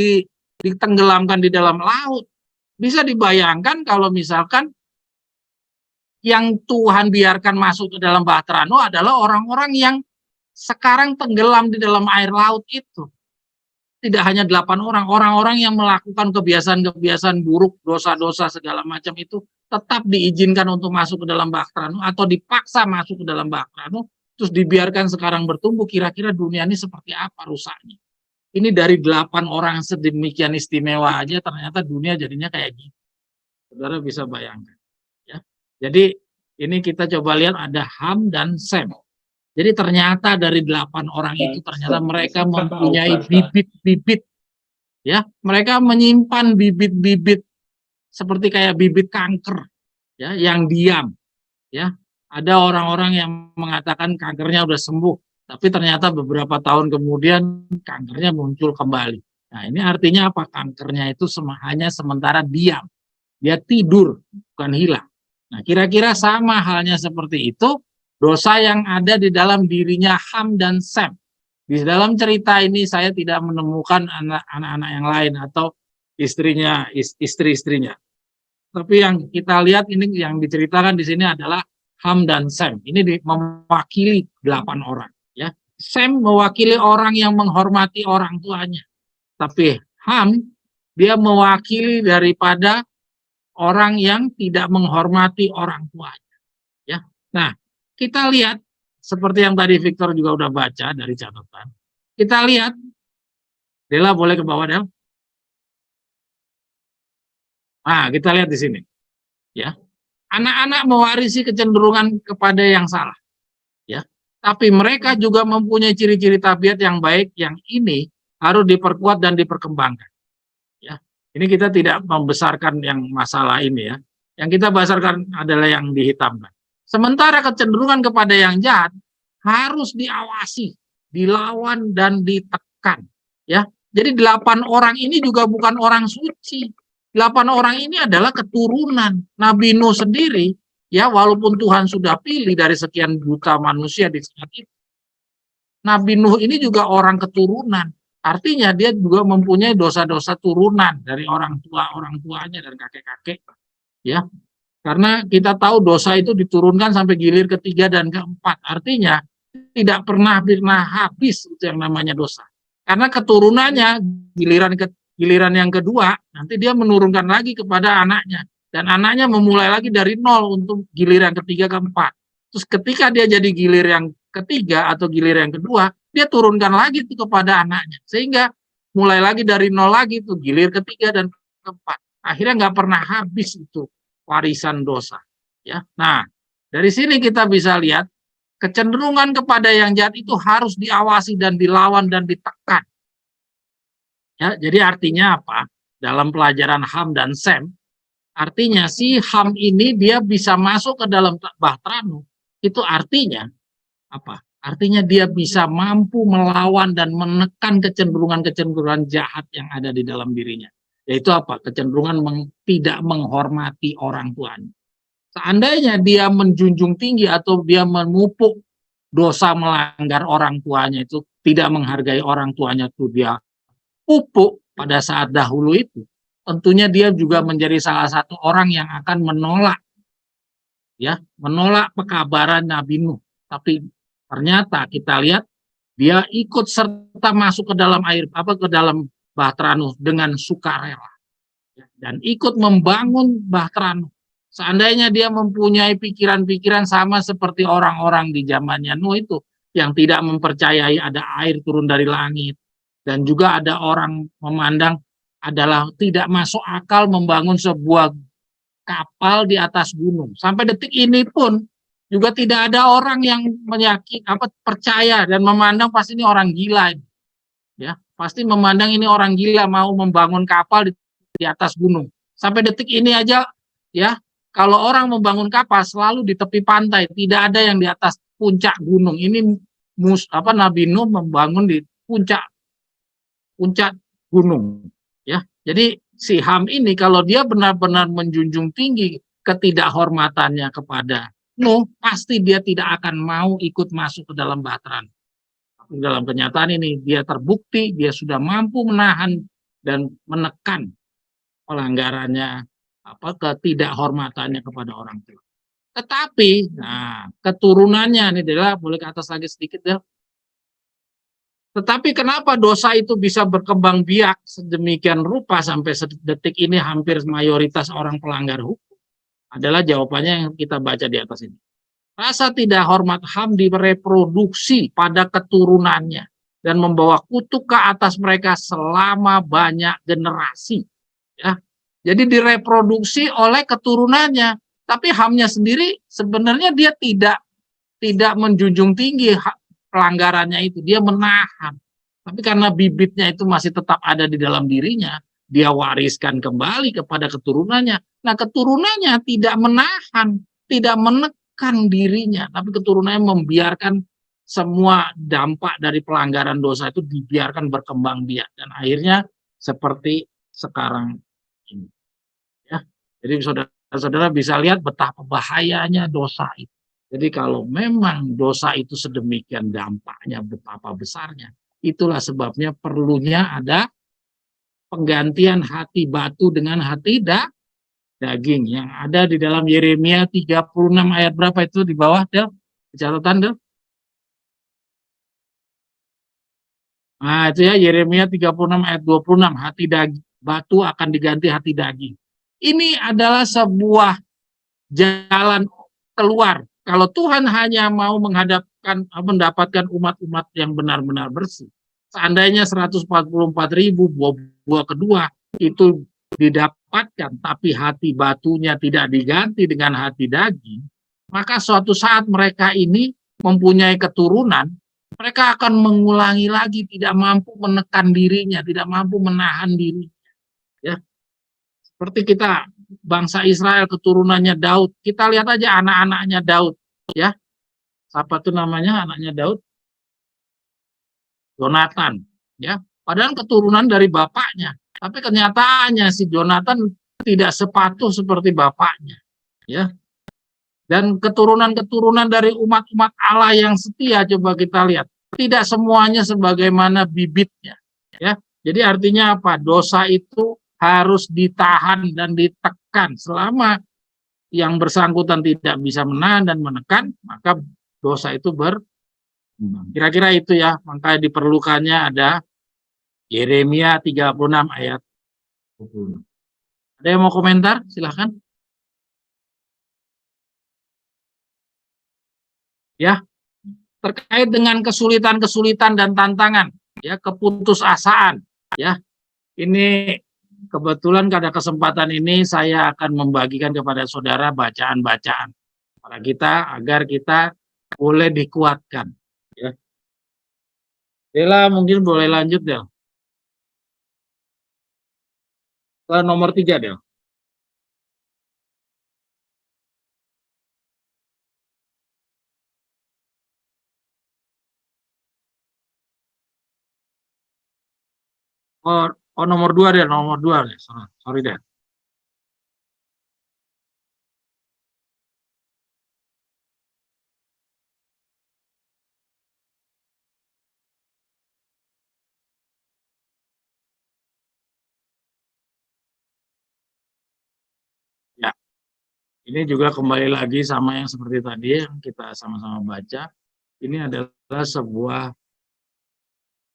ditenggelamkan di dalam laut. Bisa dibayangkan kalau misalkan yang Tuhan biarkan masuk ke dalam bahtera Nuh adalah orang-orang yang sekarang tenggelam di dalam air laut itu. Tidak hanya 8 orang, orang-orang yang melakukan kebiasaan-kebiasaan buruk, dosa-dosa segala macam itu tetap diizinkan untuk masuk ke dalam bahtera Nuh atau dipaksa masuk ke dalam bahtera Nuh, terus dibiarkan sekarang bertumbuh. Kira-kira dunia ini seperti apa rusaknya? Ini dari 8 orang sedemikian istimewa aja ternyata dunia jadinya kayak gitu. Saudara bisa bayangkan. Ya. Jadi ini kita coba lihat ada Ham dan Sem. Jadi ternyata dari 8 orang itu ternyata mereka mempunyai bibit-bibit. Ya, mereka menyimpan bibit-bibit seperti kayak bibit kanker, ya, yang diam. Ya, ada orang-orang yang mengatakan kankernya udah sembuh, tapi ternyata beberapa tahun kemudian kankernya muncul kembali. Nah, ini artinya apa? Kankernya itu hanya sementara diam. Dia tidur, bukan hilang. Nah, kira-kira sama halnya seperti itu, dosa yang ada di dalam dirinya Ham dan Sem. Di dalam cerita ini saya tidak menemukan anak-anak yang lain atau istri-istrinya. Tapi yang kita lihat ini yang diceritakan di sini adalah Ham dan Sem. Ini mewakili 8 orang. Ya, Sem mewakili orang yang menghormati orang tuanya. Tapi Ham dia mewakili daripada orang yang tidak menghormati orang tuanya. Ya, nah kita lihat seperti yang tadi Victor juga udah baca dari catatan. kita lihat, Dela boleh ke bawah, Del. Nah, kita lihat di sini, ya. Anak-anak mewarisi kecenderungan kepada yang salah, ya. Tapi mereka juga mempunyai ciri-ciri tabiat yang baik, yang ini harus diperkuat dan diperkembangkan, ya. Ini kita tidak membesarkan yang masalah ini, ya. Yang kita besarkan adalah yang dihitamkan. Sementara kecenderungan kepada yang jahat harus diawasi, dilawan dan ditekan, ya. Jadi 8 orang ini juga bukan orang suci. 8 orang ini adalah keturunan Nabi Nuh sendiri, ya, walaupun Tuhan sudah pilih dari sekian juta manusia di saat itu. Nabi Nuh ini juga orang keturunan. Artinya dia juga mempunyai dosa-dosa turunan dari orang tuanya dan kakek-kakek, ya. Karena kita tahu dosa itu diturunkan sampai gilir ketiga dan keempat. Artinya tidak pernah habis itu yang namanya dosa. Karena keturunannya giliran yang kedua nanti dia menurunkan lagi kepada anaknya, dan anaknya memulai lagi dari nol untuk giliran ketiga keempat. Terus ketika dia jadi gilir yang ketiga atau gilir yang kedua, dia turunkan lagi itu kepada anaknya, sehingga mulai lagi dari nol lagi tuh gilir ketiga dan keempat. Akhirnya nggak pernah habis itu warisan dosa, ya. Nah, dari sini kita bisa lihat kecenderungan kepada yang jahat itu harus diawasi dan dilawan dan ditekan. Ya, jadi artinya apa? Dalam pelajaran Ham dan Sem, artinya si Ham ini dia bisa masuk ke dalam Bahtera Nuh. Itu artinya apa? Artinya dia bisa mampu melawan dan menekan kecenderungan-kecenderungan jahat yang ada di dalam dirinya. Yaitu apa? Kecenderungan tidak menghormati orang tuanya. Seandainya dia menjunjung tinggi atau dia memupuk dosa melanggar orang tuanya, itu tidak menghargai orang tuanya, itu dia pupuk pada saat dahulu itu, tentunya dia juga menjadi salah satu orang yang akan menolak, ya, menolak pekabaran Nabi Nuh. Tapi ternyata kita lihat dia ikut serta masuk ke dalam ke dalam Bahtera Nuh dengan sukarela, ya, dan ikut membangun Bahtera Nuh. Seandainya dia mempunyai pikiran-pikiran sama seperti orang-orang di zamannya Nuh itu, yang tidak mempercayai ada air turun dari langit, dan juga ada orang memandang adalah tidak masuk akal membangun sebuah kapal di atas gunung. Sampai detik ini pun juga tidak ada orang yang percaya dan memandang pasti ini orang gila, ya. Pasti memandang ini orang gila mau membangun kapal di atas gunung. Sampai detik ini aja, ya, kalau orang membangun kapal selalu di tepi pantai, tidak ada yang di atas puncak gunung. Ini Nabi Nuh membangun di puncak gunung, ya. Jadi si Ham ini kalau dia benar-benar menjunjung tinggi ketidakhormatannya kepada Nuh, pasti dia tidak akan mau ikut masuk ke dalam Bahtera. Tapi dalam kenyataan ini dia terbukti dia sudah mampu menahan dan menekan pelanggarannya, ketidakhormatannya kepada orang tua. Tetapi, nah, keturunannya ini adalah, boleh ke atas lagi sedikit, Del. Tetapi kenapa dosa itu bisa berkembang biak sedemikian rupa sampai detik ini hampir mayoritas orang pelanggar hukum? Adalah jawabannya yang kita baca di atas ini. Rasa tidak hormat Ham direproduksi pada keturunannya dan membawa kutuk ke atas mereka selama banyak generasi. Ya. Jadi direproduksi oleh keturunannya. Tapi Hamnya sendiri sebenarnya dia tidak menjunjung tinggi pelanggarannya itu, dia menahan. Tapi karena bibitnya itu masih tetap ada di dalam dirinya, dia wariskan kembali kepada keturunannya. Nah, keturunannya tidak menahan, tidak menekan dirinya, tapi keturunannya membiarkan semua dampak dari pelanggaran dosa itu dibiarkan berkembang biak, dan akhirnya seperti sekarang ini. Ya, jadi saudara-saudara bisa lihat betapa bahayanya dosa itu. Jadi kalau memang dosa itu sedemikian dampaknya, betapa besarnya, itulah sebabnya perlunya ada penggantian hati batu dengan hati daging yang ada di dalam Yeremia 36 ayat berapa itu di bawah, Del? Catatan, Del? Nah, itu ya, Yeremia 36 ayat 26, hati batu akan diganti hati daging. Ini adalah sebuah jalan keluar. Kalau Tuhan hanya mau mendapatkan umat-umat yang benar-benar bersih, Seandainya 144.000 buah kedua itu didapatkan, tapi hati batunya tidak diganti dengan hati daging, maka suatu saat mereka ini mempunyai keturunan, mereka akan mengulangi lagi, tidak mampu menekan dirinya, tidak mampu menahan diri. Ya, seperti kita bangsa Israel keturunannya Daud, kita lihat aja anak-anaknya Daud, ya, siapa tuh namanya anaknya Daud? Jonathan, ya, padahal keturunan dari bapaknya, tapi kenyataannya si Jonathan tidak sepatuh seperti bapaknya, ya. Dan keturunan-keturunan dari umat-umat Allah yang setia, coba kita lihat, tidak semuanya sebagaimana bibitnya, ya. Jadi artinya apa? Dosa itu harus ditahan dan ditekan. Selama yang bersangkutan tidak bisa menahan dan menekan, maka dosa itu kira-kira itu ya. Makanya diperlukannya ada Yeremia 36 ayat 20. Ada yang mau komentar? Silahkan. Ya, terkait dengan kesulitan-kesulitan dan tantangan, ya, keputusasaan, ya. Ini kebetulan pada kesempatan ini saya akan membagikan kepada saudara bacaan-bacaan para kita agar kita boleh dikuatkan, ya. Dela mungkin boleh lanjut, Del. Ke nomor 3, Del. Oh, nomor 2, Del. Nomor 2, Del. Sorry, Del. Ya, ini juga kembali lagi sama yang seperti tadi yang kita sama-sama baca. Ini adalah sebuah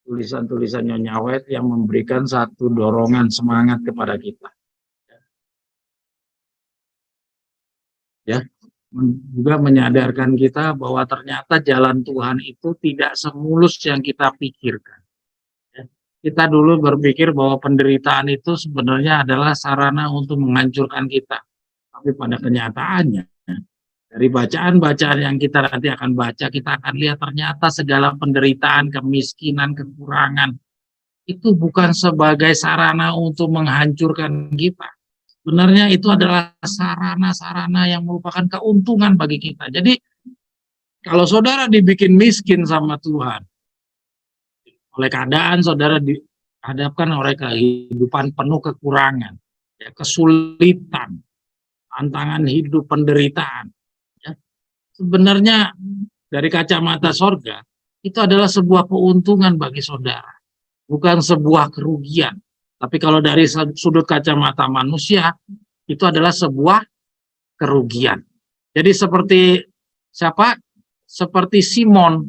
tulisan-tulisan Nyonya White yang memberikan satu dorongan semangat kepada kita. Ya, juga menyadarkan kita bahwa ternyata jalan Tuhan itu tidak semulus yang kita pikirkan. Ya, kita dulu berpikir bahwa penderitaan itu sebenarnya adalah sarana untuk menghancurkan kita. Tapi pada kenyataannya, dari bacaan-bacaan yang kita nanti akan baca, kita akan lihat ternyata segala penderitaan, kemiskinan, kekurangan, itu bukan sebagai sarana untuk menghancurkan kita. Sebenarnya itu adalah sarana-sarana yang merupakan keuntungan bagi kita. Jadi kalau saudara dibikin miskin sama Tuhan, oleh keadaan saudara dihadapkan oleh kehidupan penuh kekurangan, ya, kesulitan, tantangan hidup, penderitaan, ya, sebenarnya dari kacamata sorga itu adalah sebuah keuntungan bagi saudara, bukan sebuah kerugian. Tapi kalau dari sudut kacamata manusia, itu adalah sebuah kerugian. Jadi seperti siapa? Seperti Simon.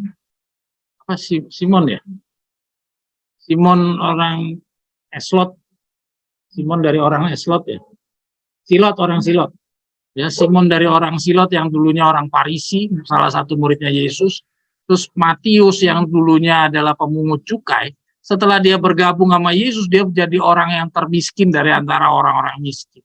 Apa sih Simon ya? Simon orang Eslot. Simon dari orang Eslot ya. Silot, orang Silot. Ya, Simon dari orang Silot yang dulunya orang Parisi, salah satu muridnya Yesus. Terus Matius yang dulunya adalah pemungut cukai. Setelah dia bergabung sama Yesus, dia menjadi orang yang termiskin dari antara orang-orang miskin.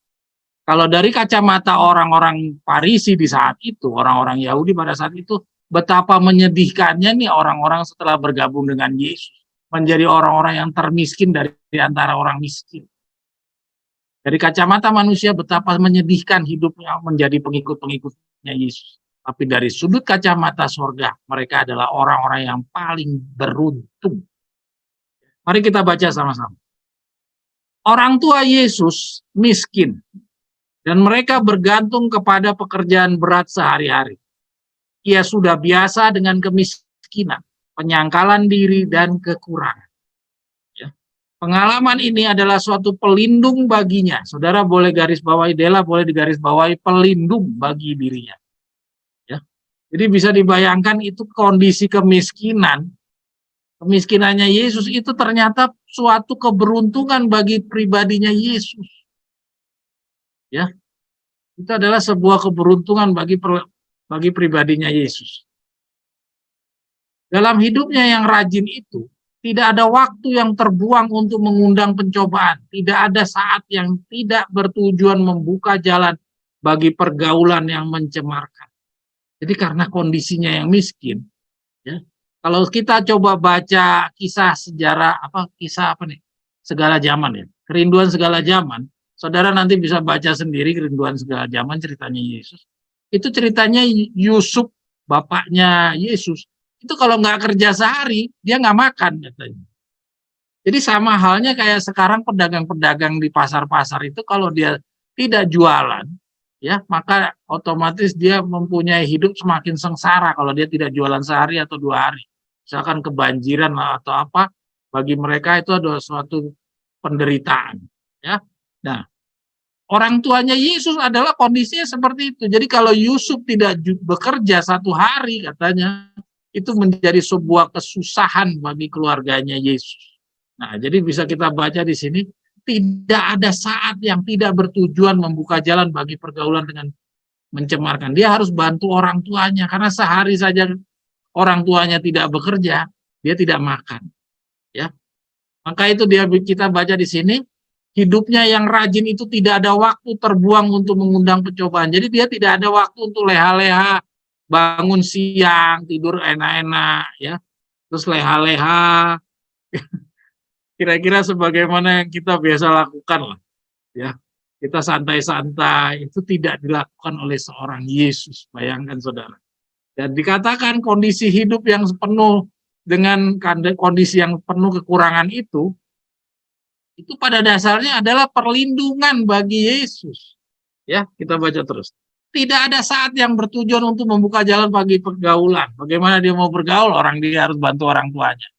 Kalau dari kacamata orang-orang Parisi di saat itu, orang-orang Yahudi pada saat itu, betapa menyedihkannya nih orang-orang setelah bergabung dengan Yesus. Menjadi orang-orang yang termiskin dari antara orang miskin. Dari kacamata manusia, betapa menyedihkan hidupnya menjadi pengikut-pengikutnya Yesus. Tapi dari sudut kacamata sorga, mereka adalah orang-orang yang paling beruntung. Mari kita baca sama-sama. Orang tua Yesus miskin, dan mereka bergantung kepada pekerjaan berat sehari-hari. Ia sudah biasa dengan kemiskinan, penyangkalan diri, dan kekurangan. Ya. Pengalaman ini adalah suatu pelindung baginya. Saudara boleh garis bawahi, Dela boleh digaris bawahi, pelindung bagi dirinya. Ya. Jadi bisa dibayangkan itu kondisi kemiskinan. Kemiskinannya Yesus itu ternyata suatu keberuntungan bagi pribadinya Yesus. Ya, itu adalah sebuah keberuntungan bagi pribadinya Yesus. Dalam hidupnya yang rajin itu, Tidak ada waktu yang terbuang untuk mengundang pencobaan. Tidak ada saat yang tidak bertujuan membuka jalan bagi pergaulan yang mencemarkan. Jadi karena kondisinya yang miskin, ya. Kalau kita coba baca kisah sejarah kisah apa nih? Segala zaman ya. Kerinduan segala zaman. Saudara nanti bisa baca sendiri Kerinduan segala zaman, ceritanya Yesus. Itu ceritanya Yusuf, bapaknya Yesus. Itu kalau nggak kerja sehari, dia nggak makan katanya. Jadi sama halnya kayak sekarang pedagang-pedagang di pasar-pasar itu kalau dia tidak jualan, ya maka otomatis dia mempunyai hidup semakin sengsara kalau dia tidak jualan sehari atau 2 hari. Misalkan kebanjiran atau apa, bagi mereka itu adalah suatu penderitaan. Ya, nah orang tuanya Yesus adalah kondisinya seperti itu. Jadi kalau Yusuf tidak bekerja 1 hari katanya, itu menjadi sebuah kesusahan bagi keluarganya Yesus. Nah, jadi bisa kita baca di sini, tidak ada saat yang tidak bertujuan membuka jalan bagi pergaulan dengan mencemarkan. Dia harus bantu orang tuanya, karena sehari saja orang tuanya tidak bekerja, dia tidak makan. Ya, maka itu kita baca di sini, hidupnya yang rajin itu tidak ada waktu terbuang untuk mengundang pencobaan. Jadi dia tidak ada waktu untuk leha-leha, bangun siang, tidur enak-enak, ya, terus leha-leha, kira-kira sebagaimana yang kita biasa lakukan lah, ya. Kita santai-santai, itu tidak dilakukan oleh seorang Yesus, bayangkan saudara. Dan dikatakan kondisi hidup yang penuh dengan kondisi yang penuh kekurangan itu pada dasarnya adalah perlindungan bagi Yesus. Ya, kita baca terus. Tidak ada saat yang bertujuan untuk membuka jalan bagi pergaulan. Bagaimana dia mau bergaul, orang dia harus bantu orang tuanya.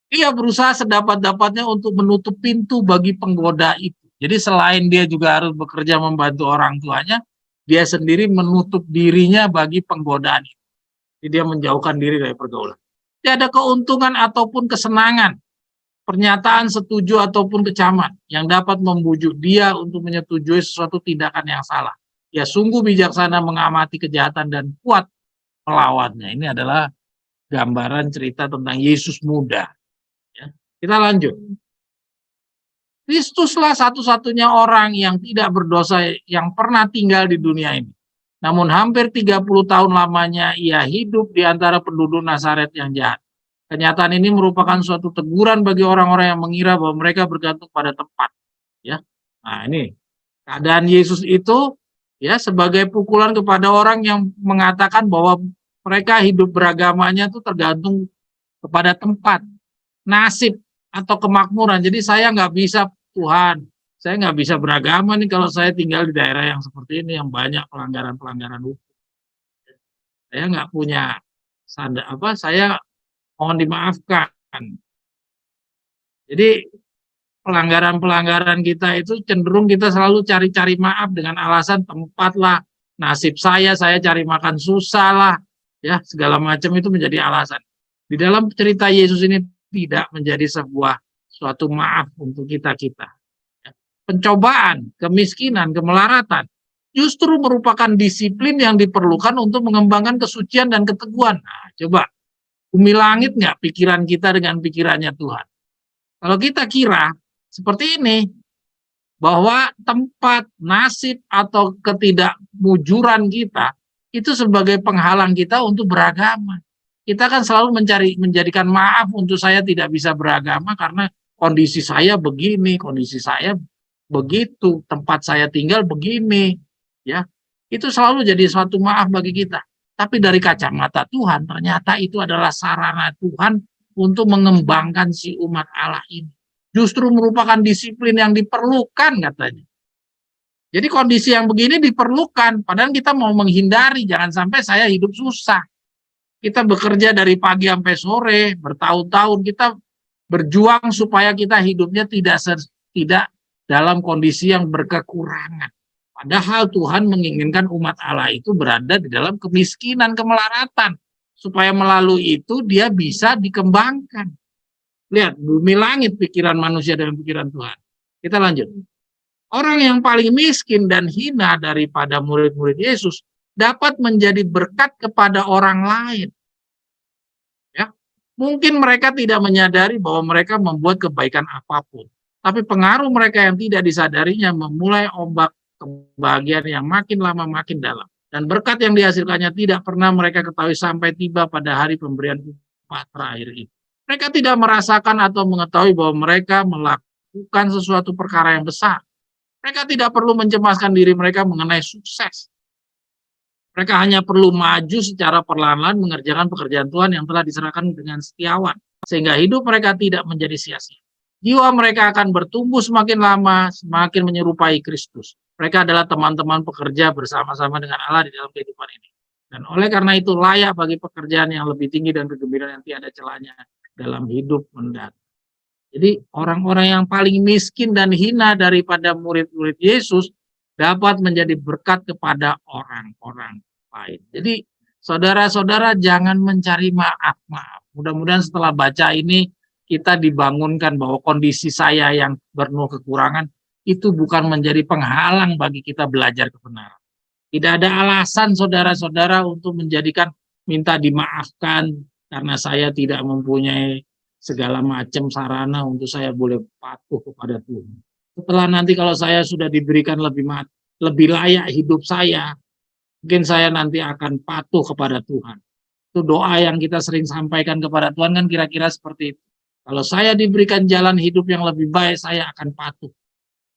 Ia berusaha sedapat-dapatnya untuk menutup pintu bagi penggoda itu. Jadi selain dia juga harus bekerja membantu orang tuanya, dia sendiri menutup dirinya bagi penggodaan itu. Jadi dia menjauhkan diri dari pergaulan. Tidak ada keuntungan ataupun kesenangan, pernyataan setuju ataupun kecaman yang dapat membujuk dia untuk menyetujui sesuatu tindakan yang salah. Ia sungguh bijaksana mengamati kejahatan dan kuat melawannya. Ini adalah gambaran cerita tentang Yesus muda. Ya. Kita lanjut. Kristuslah satu-satunya orang yang tidak berdosa yang pernah tinggal di dunia ini. Namun hampir 30 tahun lamanya ia hidup di antara penduduk Nazaret yang jahat. Kenyataan ini merupakan suatu teguran bagi orang-orang yang mengira bahwa mereka bergantung pada tempat. Ya, nah ini keadaan Yesus itu ya sebagai pukulan kepada orang yang mengatakan bahwa mereka hidup beragamanya itu tergantung kepada tempat, nasib atau kemakmuran. Jadi saya nggak bisa Tuhan, saya nggak bisa beragama nih kalau saya tinggal di daerah yang seperti ini yang banyak pelanggaran-pelanggaran hukum. Saya nggak punya saya mohon dimaafkan. Jadi pelanggaran-pelanggaran kita itu cenderung kita selalu cari-cari maaf dengan alasan tempat lah, nasib saya cari makan susah lah, ya segala macam itu menjadi alasan. Di dalam cerita Yesus ini tidak menjadi suatu maaf untuk kita. Pencobaan, kemiskinan, kemelaratan justru merupakan disiplin yang diperlukan untuk mengembangkan kesucian dan keteguhan. Nah, coba bumi langit nggak pikiran kita dengan pikirannya Tuhan. Kalau kita kira seperti ini, bahwa tempat, nasib, atau ketidakmujuran kita, itu sebagai penghalang kita untuk beragama. Kita kan selalu menjadikan maaf untuk saya tidak bisa beragama karena kondisi saya begini, kondisi saya begitu, tempat saya tinggal begini. Ya, itu selalu jadi suatu maaf bagi kita. Tapi dari kacamata Tuhan, ternyata itu adalah sarana Tuhan untuk mengembangkan si umat Allah ini. Justru merupakan disiplin yang diperlukan katanya. Jadi kondisi yang begini diperlukan, padahal kita mau menghindari, jangan sampai saya hidup susah. Kita bekerja dari pagi sampai sore, bertahun-tahun, kita berjuang supaya kita hidupnya tidak dalam kondisi yang berkekurangan. Padahal Tuhan menginginkan umat Allah itu berada di dalam kemiskinan, kemelaratan. Supaya melalui itu dia bisa dikembangkan. Lihat, bumi langit pikiran manusia dengan pikiran Tuhan. Kita lanjut. Orang yang paling miskin dan hina daripada murid-murid Yesus dapat menjadi berkat kepada orang lain. Ya. Mungkin mereka tidak menyadari bahwa mereka membuat kebaikan apapun. Tapi pengaruh mereka yang tidak disadarinya memulai ombak kebahagiaan yang makin lama makin dalam. Dan berkat yang dihasilkannya tidak pernah mereka ketahui sampai tiba pada hari pemberian upah terakhir itu. Mereka tidak merasakan atau mengetahui bahwa mereka melakukan sesuatu perkara yang besar. Mereka tidak perlu mencemaskan diri mereka mengenai sukses. Mereka hanya perlu maju secara perlahan-lahan mengerjakan pekerjaan Tuhan yang telah diserahkan dengan setiawan. Sehingga hidup mereka tidak menjadi sia-sia. Jiwa mereka akan bertumbuh semakin lama, semakin menyerupai Kristus. Mereka adalah teman-teman pekerja bersama-sama dengan Allah di dalam kehidupan ini. Dan oleh karena itu layak bagi pekerjaan yang lebih tinggi dan kegembiraan yang tiada celahnya dalam hidup mendatang. Jadi orang-orang yang paling miskin dan hina daripada murid-murid Yesus dapat menjadi berkat kepada orang-orang lain. Jadi saudara-saudara jangan mencari maaf. Mudah-mudahan setelah baca ini kita dibangunkan bahwa kondisi saya yang penuh kekurangan itu bukan menjadi penghalang bagi kita belajar kebenaran. Tidak ada alasan saudara-saudara untuk menjadikan minta dimaafkan karena saya tidak mempunyai segala macam sarana untuk saya boleh patuh kepada Tuhan. Setelah nanti kalau saya sudah diberikan lebih layak hidup saya, mungkin saya nanti akan patuh kepada Tuhan. Itu doa yang kita sering sampaikan kepada Tuhan kan kira-kira seperti itu. Kalau saya diberikan jalan hidup yang lebih baik, saya akan patuh.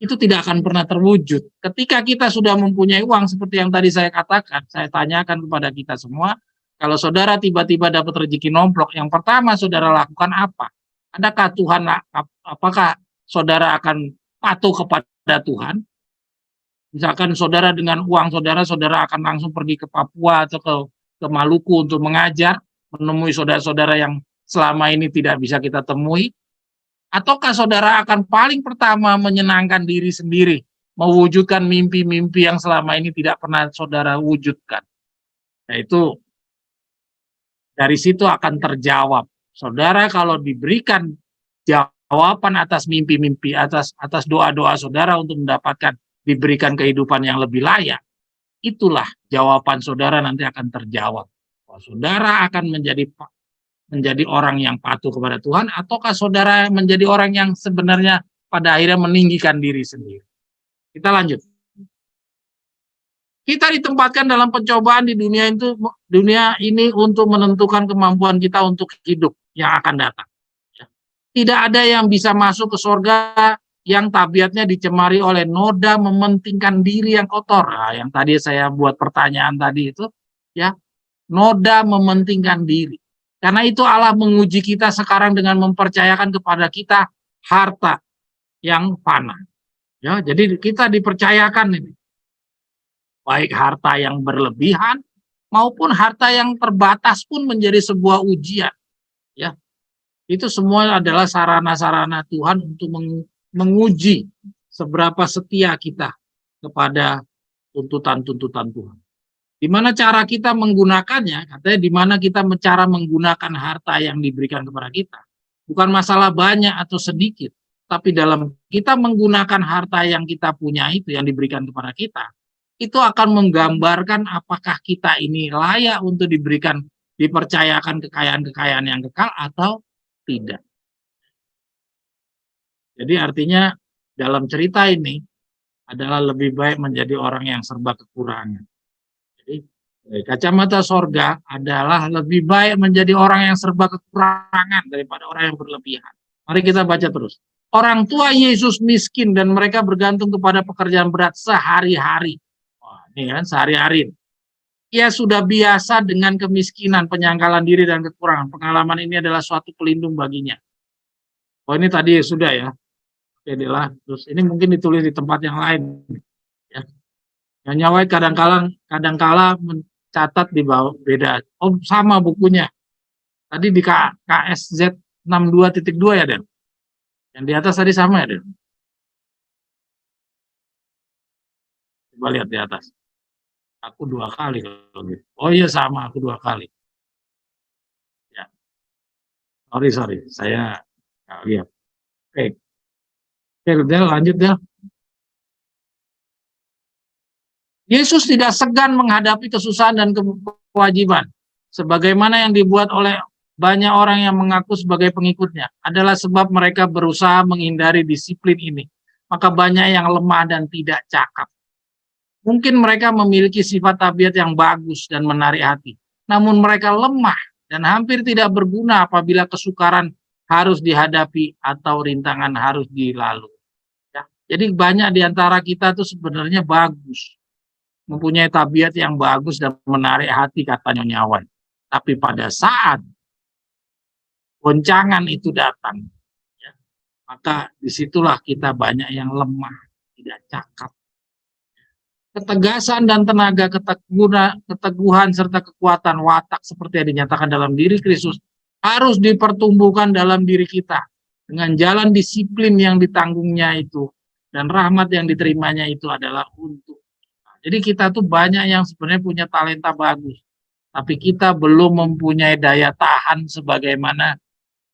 Itu tidak akan pernah terwujud. Ketika kita sudah mempunyai uang seperti yang tadi saya katakan, saya tanyakan kepada kita semua, kalau saudara tiba-tiba dapat rezeki nomplok, yang pertama saudara lakukan apa? Adakah Tuhan, apakah saudara akan patuh kepada Tuhan? Misalkan saudara dengan uang saudara akan langsung pergi ke Papua atau ke Maluku untuk mengajar, menemui saudara-saudara yang selama ini tidak bisa kita temui, ataukah saudara akan paling pertama menyenangkan diri sendiri, mewujudkan mimpi-mimpi yang selama ini tidak pernah saudara wujudkan? Yaitu dari situ akan terjawab. Saudara kalau diberikan jawaban atas mimpi-mimpi, atas doa-doa saudara untuk mendapatkan diberikan kehidupan yang lebih layak, itulah jawaban saudara nanti akan terjawab. Bahwa saudara akan menjadi orang yang patuh kepada Tuhan, ataukah saudara menjadi orang yang sebenarnya pada akhirnya meninggikan diri sendiri. Kita lanjut. Kita ditempatkan dalam pencobaan di dunia ini untuk menentukan kemampuan kita untuk hidup yang akan datang. Tidak ada yang bisa masuk ke surga yang tabiatnya dicemari oleh noda mementingkan diri yang kotor. Nah, yang tadi saya buat pertanyaan tadi itu, ya, noda mementingkan diri. Karena itu Allah menguji kita sekarang dengan mempercayakan kepada kita harta yang fana. Ya, jadi kita dipercayakan ini. Baik harta yang berlebihan maupun harta yang terbatas pun menjadi sebuah ujian. Ya. Itu semua adalah sarana-sarana Tuhan untuk menguji seberapa setia kita kepada tuntutan-tuntutan Tuhan. Di mana cara kita menggunakannya, katanya di mana kita cara menggunakan harta yang diberikan kepada kita. Bukan masalah banyak atau sedikit, tapi dalam kita menggunakan harta yang kita punya itu, yang diberikan kepada kita, itu akan menggambarkan apakah kita ini layak untuk dipercayakan kekayaan-kekayaan yang kekal atau tidak. Jadi artinya dalam cerita ini adalah lebih baik menjadi orang yang serba kekurangan. Jadi dari kacamata sorga adalah lebih baik menjadi orang yang serba kekurangan daripada orang yang berlebihan. Mari kita baca terus. Orang tua Yesus miskin dan mereka bergantung kepada pekerjaan berat sehari-hari. Wah, ini kan sehari-hari. Ia sudah biasa dengan kemiskinan, penyangkalan diri dan kekurangan. Pengalaman ini adalah suatu pelindung baginya. Oh, ini tadi sudah ya. Jadilah, terus ini mungkin ditulis di tempat yang lain. Ya. Yang nyawai kadang-kala mencatat di bawah beda. Oh, sama bukunya. Tadi di KSZ 62.2 ya, Den? Yang di atas tadi sama ya, Den? Coba lihat di atas. Aku 2 kali kalau gitu. Oh iya sama, aku 2 kali. Ya. Sorry. Saya nggak lihat. Oke, Del, lanjut, Del. Yesus tidak segan menghadapi kesusahan dan kewajiban. Sebagaimana yang dibuat oleh banyak orang yang mengaku sebagai pengikutnya adalah sebab mereka berusaha menghindari disiplin ini. Maka banyak yang lemah dan tidak cakap. Mungkin mereka memiliki sifat tabiat yang bagus dan menarik hati. Namun mereka lemah dan hampir tidak berguna apabila kesukaran harus dihadapi atau rintangan harus dilalui. Ya. Jadi banyak di antara kita tuh sebenarnya bagus. Mempunyai tabiat yang bagus dan menarik hati, kata Nyonya Wan. Tapi pada saat goncangan itu datang, ya, maka disitulah kita banyak yang lemah, tidak cakap. Ketegasan dan tenaga, keteguhan serta kekuatan watak seperti yang dinyatakan dalam diri Kristus harus dipertumbuhkan dalam diri kita dengan jalan disiplin yang ditanggungnya itu dan rahmat yang diterimanya itu adalah untuk kita. Jadi kita tuh banyak yang sebenarnya punya talenta bagus, tapi kita belum mempunyai daya tahan sebagaimana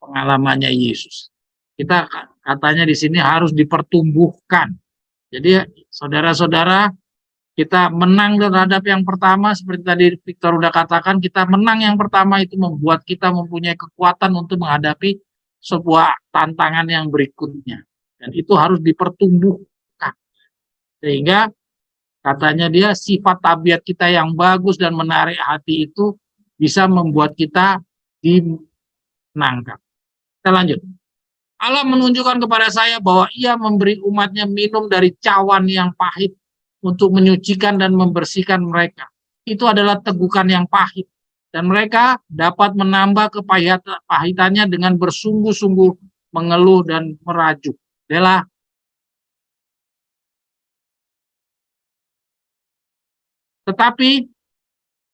pengalamannya Yesus. Kita katanya di sini harus dipertumbuhkan. Jadi saudara-saudara, kita menang terhadap yang pertama, seperti tadi Victor udah katakan, kita menang yang pertama itu membuat kita mempunyai kekuatan untuk menghadapi sebuah tantangan yang berikutnya. Dan itu harus dipertumbuhkan. Sehingga katanya dia sifat tabiat kita yang bagus dan menarik hati itu bisa membuat kita dimenangkan. Kita lanjut. Allah menunjukkan kepada saya bahwa ia memberi umatnya minum dari cawan yang pahit untuk menyucikan dan membersihkan mereka. Itu adalah tegukan yang pahit. Dan mereka dapat menambah kepahitannya dengan bersungguh-sungguh mengeluh dan merajuk. Adalah tetapi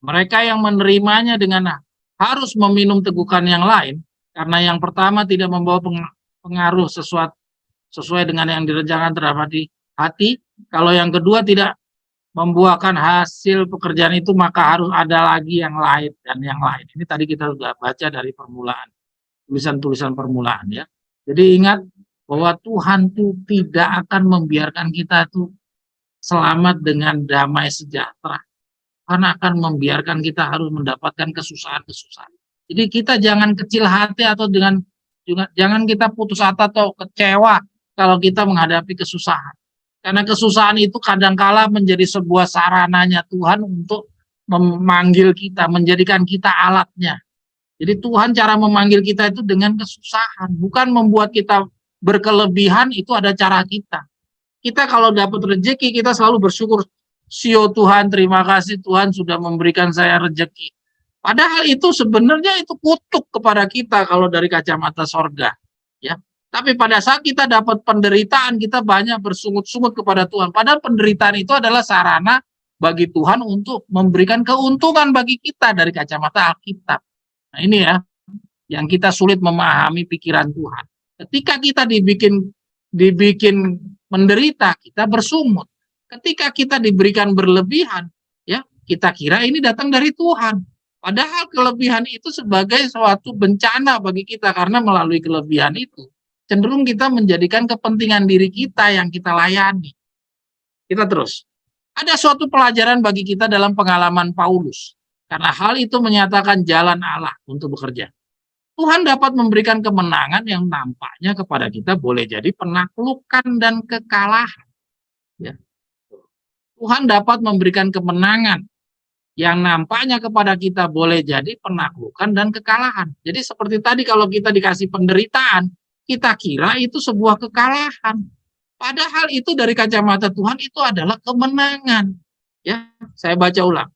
mereka yang menerimanya dengan harus meminum tegukan yang lain, karena yang pertama tidak membawa pengaruh sesuai dengan yang direncanakan terhadap hati. Kalau yang kedua tidak membuahkan hasil pekerjaan itu, maka harus ada lagi yang lain dan yang lain. Ini tadi kita sudah baca dari permulaan, tulisan-tulisan permulaan ya. Jadi ingat bahwa Tuhan itu tidak akan membiarkan kita itu selamat dengan damai sejahtera. Tuhan akan membiarkan kita harus mendapatkan kesusahan-kesusahan. Jadi kita jangan kecil hati atau jangan kita putus asa atau kecewa kalau kita menghadapi kesusahan. Karena kesusahan itu kadangkala menjadi sebuah sarananya Tuhan untuk memanggil kita, menjadikan kita alatnya. Jadi Tuhan cara memanggil kita itu dengan kesusahan, bukan membuat kita berkelebihan. Itu ada cara kita. Kita kalau dapat rezeki, kita selalu bersyukur, "Sio Tuhan, terima kasih Tuhan sudah memberikan saya rezeki." Padahal itu sebenarnya itu kutuk kepada kita kalau dari kacamata sorga. Ya. Tapi pada saat kita dapat penderitaan, kita banyak bersungut-sungut kepada Tuhan. Padahal penderitaan itu adalah sarana bagi Tuhan untuk memberikan keuntungan bagi kita dari kacamata Alkitab. Nah ini ya, yang kita sulit memahami pikiran Tuhan. Ketika kita dibikin menderita, kita bersungut. Ketika kita diberikan berlebihan, ya kita kira ini datang dari Tuhan. Padahal kelebihan itu sebagai suatu bencana bagi kita, karena melalui kelebihan itu cenderung kita menjadikan kepentingan diri kita yang kita layani. Kita terus. Ada suatu pelajaran bagi kita dalam pengalaman Paulus. Karena hal itu menyatakan jalan Allah untuk bekerja. Tuhan dapat memberikan kemenangan yang nampaknya kepada kita boleh jadi penaklukan dan kekalahan. Ya. Tuhan dapat memberikan kemenangan yang nampaknya kepada kita boleh jadi penaklukan dan kekalahan. Jadi seperti tadi kalau kita dikasih penderitaan, kita kira itu sebuah kekalahan. Padahal itu dari kacamata Tuhan itu adalah kemenangan. Ya, saya baca ulang.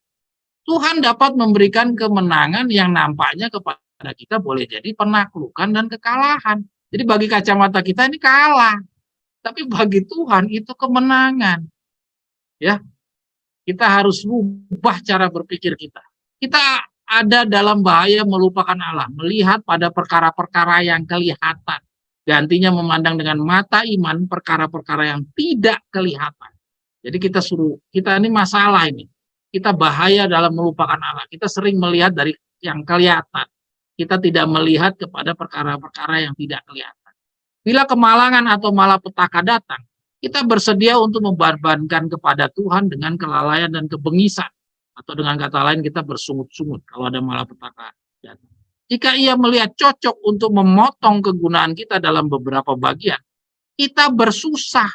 Tuhan dapat memberikan kemenangan yang nampaknya kepada kita boleh jadi penaklukan dan kekalahan. Jadi bagi kacamata kita ini kalah. Tapi bagi Tuhan itu kemenangan. Ya. Kita harus rubah cara berpikir kita. Kita ada dalam bahaya melupakan Allah, melihat pada perkara-perkara yang kelihatan. Gantinya memandang dengan mata iman perkara-perkara yang tidak kelihatan. Jadi kita ini masalah ini. Kita bahaya dalam melupakan Allah. Kita sering melihat dari yang kelihatan. Kita tidak melihat kepada perkara-perkara yang tidak kelihatan. Bila kemalangan atau malapetaka datang, kita bersedia untuk membebankan kepada Tuhan dengan kelalaian dan kebengisan. Atau dengan kata lain kita bersungut-sungut kalau ada malapetaka datang. Jika ia melihat cocok untuk memotong kegunaan kita dalam beberapa bagian, kita bersusah,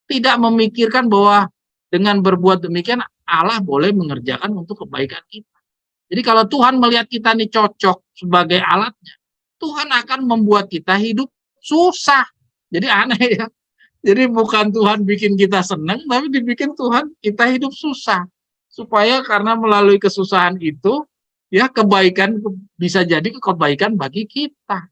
tidak memikirkan bahwa dengan berbuat demikian Allah boleh mengerjakan untuk kebaikan kita. Jadi kalau Tuhan melihat kita ini cocok sebagai alatnya, Tuhan akan membuat kita hidup susah. Jadi aneh ya. Jadi bukan Tuhan bikin kita senang, tapi dibikin Tuhan kita hidup susah. Supaya karena melalui kesusahan itu, ya kebaikan bisa jadi kebaikan bagi kita.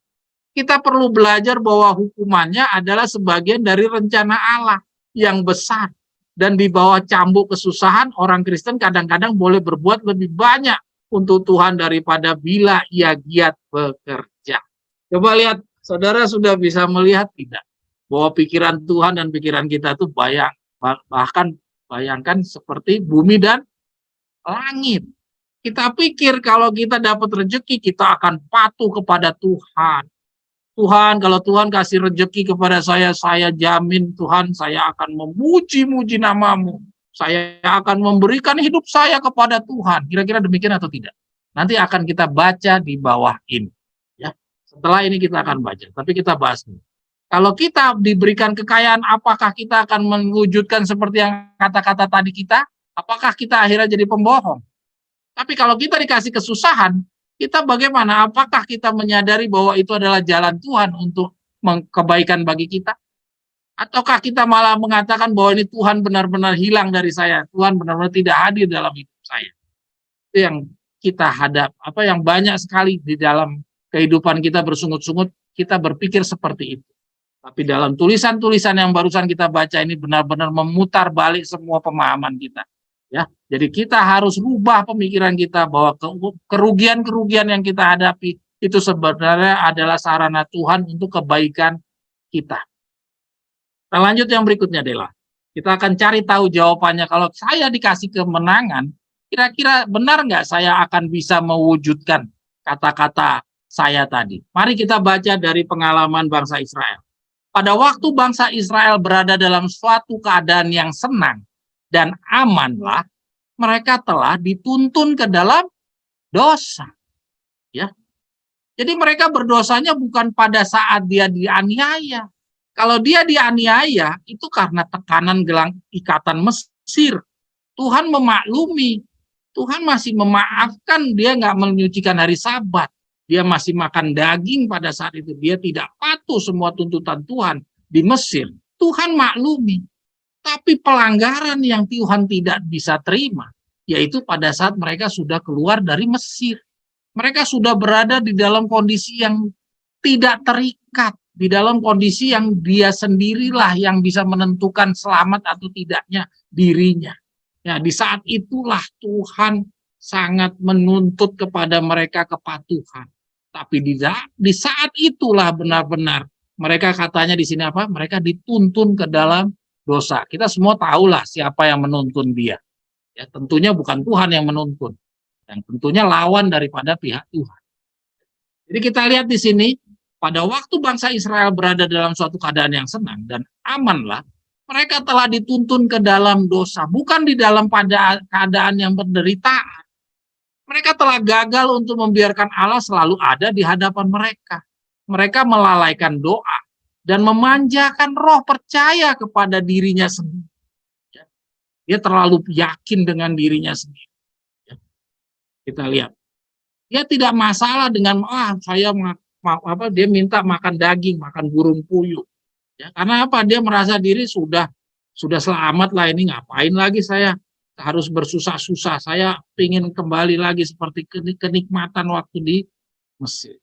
Kita perlu belajar bahwa hukumannya adalah sebagian dari rencana Allah yang besar. Dan di bawah cambuk kesusahan, orang Kristen kadang-kadang boleh berbuat lebih banyak untuk Tuhan daripada bila ia giat bekerja. Coba lihat, saudara sudah bisa melihat tidak? Bahwa pikiran Tuhan dan pikiran kita itu bahkan bayangkan seperti bumi dan langit. Kita pikir kalau kita dapat rezeki, kita akan patuh kepada Tuhan. Tuhan, kalau Tuhan kasih rezeki kepada saya jamin Tuhan, saya akan memuji-muji namamu. Saya akan memberikan hidup saya kepada Tuhan. Kira-kira demikian atau tidak? Nanti akan kita baca di bawah ini. Ya, setelah ini kita akan baca, tapi kita bahas dulu. Kalau kita diberikan kekayaan, apakah kita akan mewujudkan seperti yang kata-kata tadi kita? Apakah kita akhirnya jadi pembohong? Tapi kalau kita dikasih kesusahan, kita bagaimana? Apakah kita menyadari bahwa itu adalah jalan Tuhan untuk kebaikan bagi kita? Ataukah kita malah mengatakan bahwa ini Tuhan benar-benar hilang dari saya, Tuhan benar-benar tidak hadir dalam hidup saya? Itu yang kita yang banyak sekali di dalam kehidupan kita bersungut-sungut, kita berpikir seperti itu. Tapi dalam tulisan-tulisan yang barusan kita baca ini benar-benar memutar balik semua pemahaman kita. Ya, jadi kita harus rubah pemikiran kita bahwa kerugian-kerugian yang kita hadapi itu sebenarnya adalah sarana Tuhan untuk kebaikan kita. Kita lanjut yang berikutnya, Dela. Kita akan cari tahu jawabannya. Kalau saya dikasih kemenangan, kira-kira benar nggak saya akan bisa mewujudkan kata-kata saya tadi? Mari kita baca dari pengalaman bangsa Israel. Pada waktu bangsa Israel berada dalam suatu keadaan yang senang dan amanlah, mereka telah dituntun ke dalam dosa. Ya. Jadi mereka berdosanya bukan pada saat dia dianiaya. Kalau dia dianiaya, itu karena tekanan gelang ikatan Mesir. Tuhan memaklumi. Tuhan masih memaafkan, dia nggak menyucikan hari Sabat. Dia masih makan daging pada saat itu. Dia tidak patuh semua tuntutan Tuhan di Mesir. Tuhan maklumi. Tapi pelanggaran yang Tuhan tidak bisa terima, yaitu pada saat mereka sudah keluar dari Mesir. Mereka sudah berada di dalam kondisi yang tidak terikat, di dalam kondisi yang dia sendirilah yang bisa menentukan selamat atau tidaknya dirinya. Ya, di saat itulah Tuhan sangat menuntut kepada mereka kepatuhan. Tapi di saat itulah benar-benar mereka katanya di sini apa? Mereka dituntun ke dalam dosa. Kita semua tahulah siapa yang menuntun dia. Ya, tentunya bukan Tuhan yang menuntun. Dan tentunya lawan daripada pihak Tuhan. Jadi kita lihat di sini, pada waktu bangsa Israel berada dalam suatu keadaan yang senang dan amanlah, mereka telah dituntun ke dalam dosa. Bukan di dalam pada keadaan yang penderitaan. Mereka telah gagal untuk membiarkan Allah selalu ada di hadapan mereka. Mereka melalaikan doa dan memanjakan roh percaya kepada dirinya sendiri. Dia terlalu yakin dengan dirinya sendiri. Kita lihat. Dia tidak masalah dengan dia minta makan daging, makan burung puyuh. Ya, karena apa? Dia merasa diri sudah selamat lah, ini ngapain lagi saya harus bersusah-susah. Saya ingin kembali lagi seperti kenikmatan waktu di Mesir.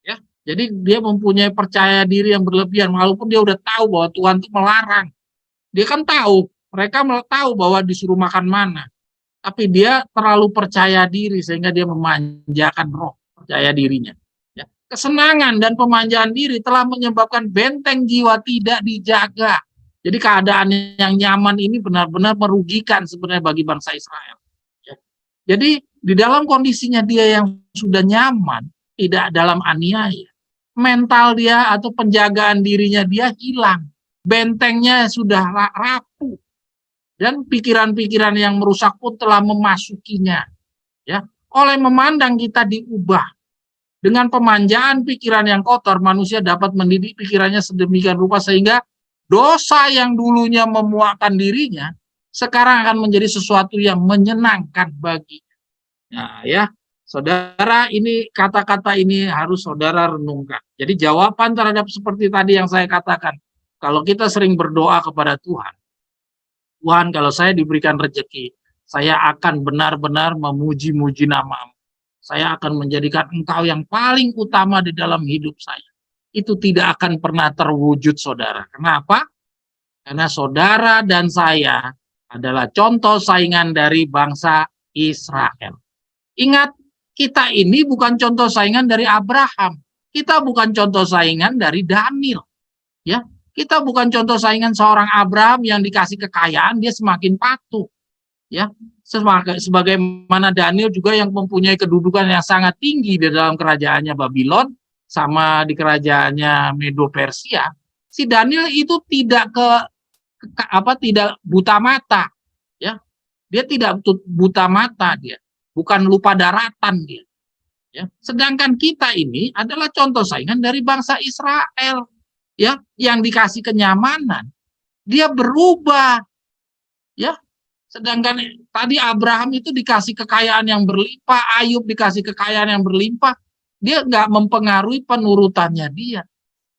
Ya, jadi dia mempunyai percaya diri yang berlebihan walaupun dia udah tahu bahwa Tuhan itu melarang. Dia kan tahu, mereka tahu bahwa disuruh makan mana. Tapi dia terlalu percaya diri sehingga dia memanjakan roh percaya dirinya. Ya. Kesenangan dan pemanjaan diri telah menyebabkan benteng jiwa tidak dijaga. Jadi keadaan yang nyaman ini benar-benar merugikan sebenarnya bagi bangsa Israel. Ya. Jadi di dalam kondisinya dia yang sudah nyaman, tidak dalam aniaya, mental dia atau penjagaan dirinya dia hilang. Bentengnya sudah rapuh. Dan pikiran-pikiran yang merusak pun telah memasukinya. Ya, oleh memandang kita diubah Dengan pemanjaan pikiran yang kotor, manusia dapat mendidik pikirannya sedemikian rupa sehingga dosa yang dulunya memuakkan dirinya, sekarang akan menjadi sesuatu yang menyenangkan bagi. Nah, ya, saudara, ini kata-kata ini harus saudara renungkan. Jadi jawaban terhadap seperti tadi yang saya katakan, kalau kita sering berdoa kepada Tuhan, Tuhan, kalau saya diberikan rezeki, saya akan benar-benar memuji-muji nama-Mu. Saya akan menjadikan Engkau yang paling utama di dalam hidup saya. Itu tidak akan pernah terwujud, saudara. Kenapa? Karena saudara dan saya adalah contoh saingan dari bangsa Israel. Ingat, kita ini bukan contoh saingan dari Abraham. Kita bukan contoh saingan dari Daniel. Ya, kita bukan contoh saingan seorang Abraham yang dikasih kekayaan, dia semakin patuh. Ya, sebagaimana Daniel juga yang mempunyai kedudukan yang sangat tinggi di dalam kerajaannya Babylon sama di kerajaannya Medo Persia. Si Daniel itu tidak tidak buta mata, ya. Dia tidak buta mata dia, bukan lupa daratan dia. Ya. Sedangkan kita ini adalah contoh saingan dari bangsa Israel, ya, yang dikasih kenyamanan, dia berubah, ya. Sedangkan tadi Abraham itu dikasih kekayaan yang berlimpah, Ayub dikasih kekayaan yang berlimpah, dia nggak mempengaruhi penurutannya dia.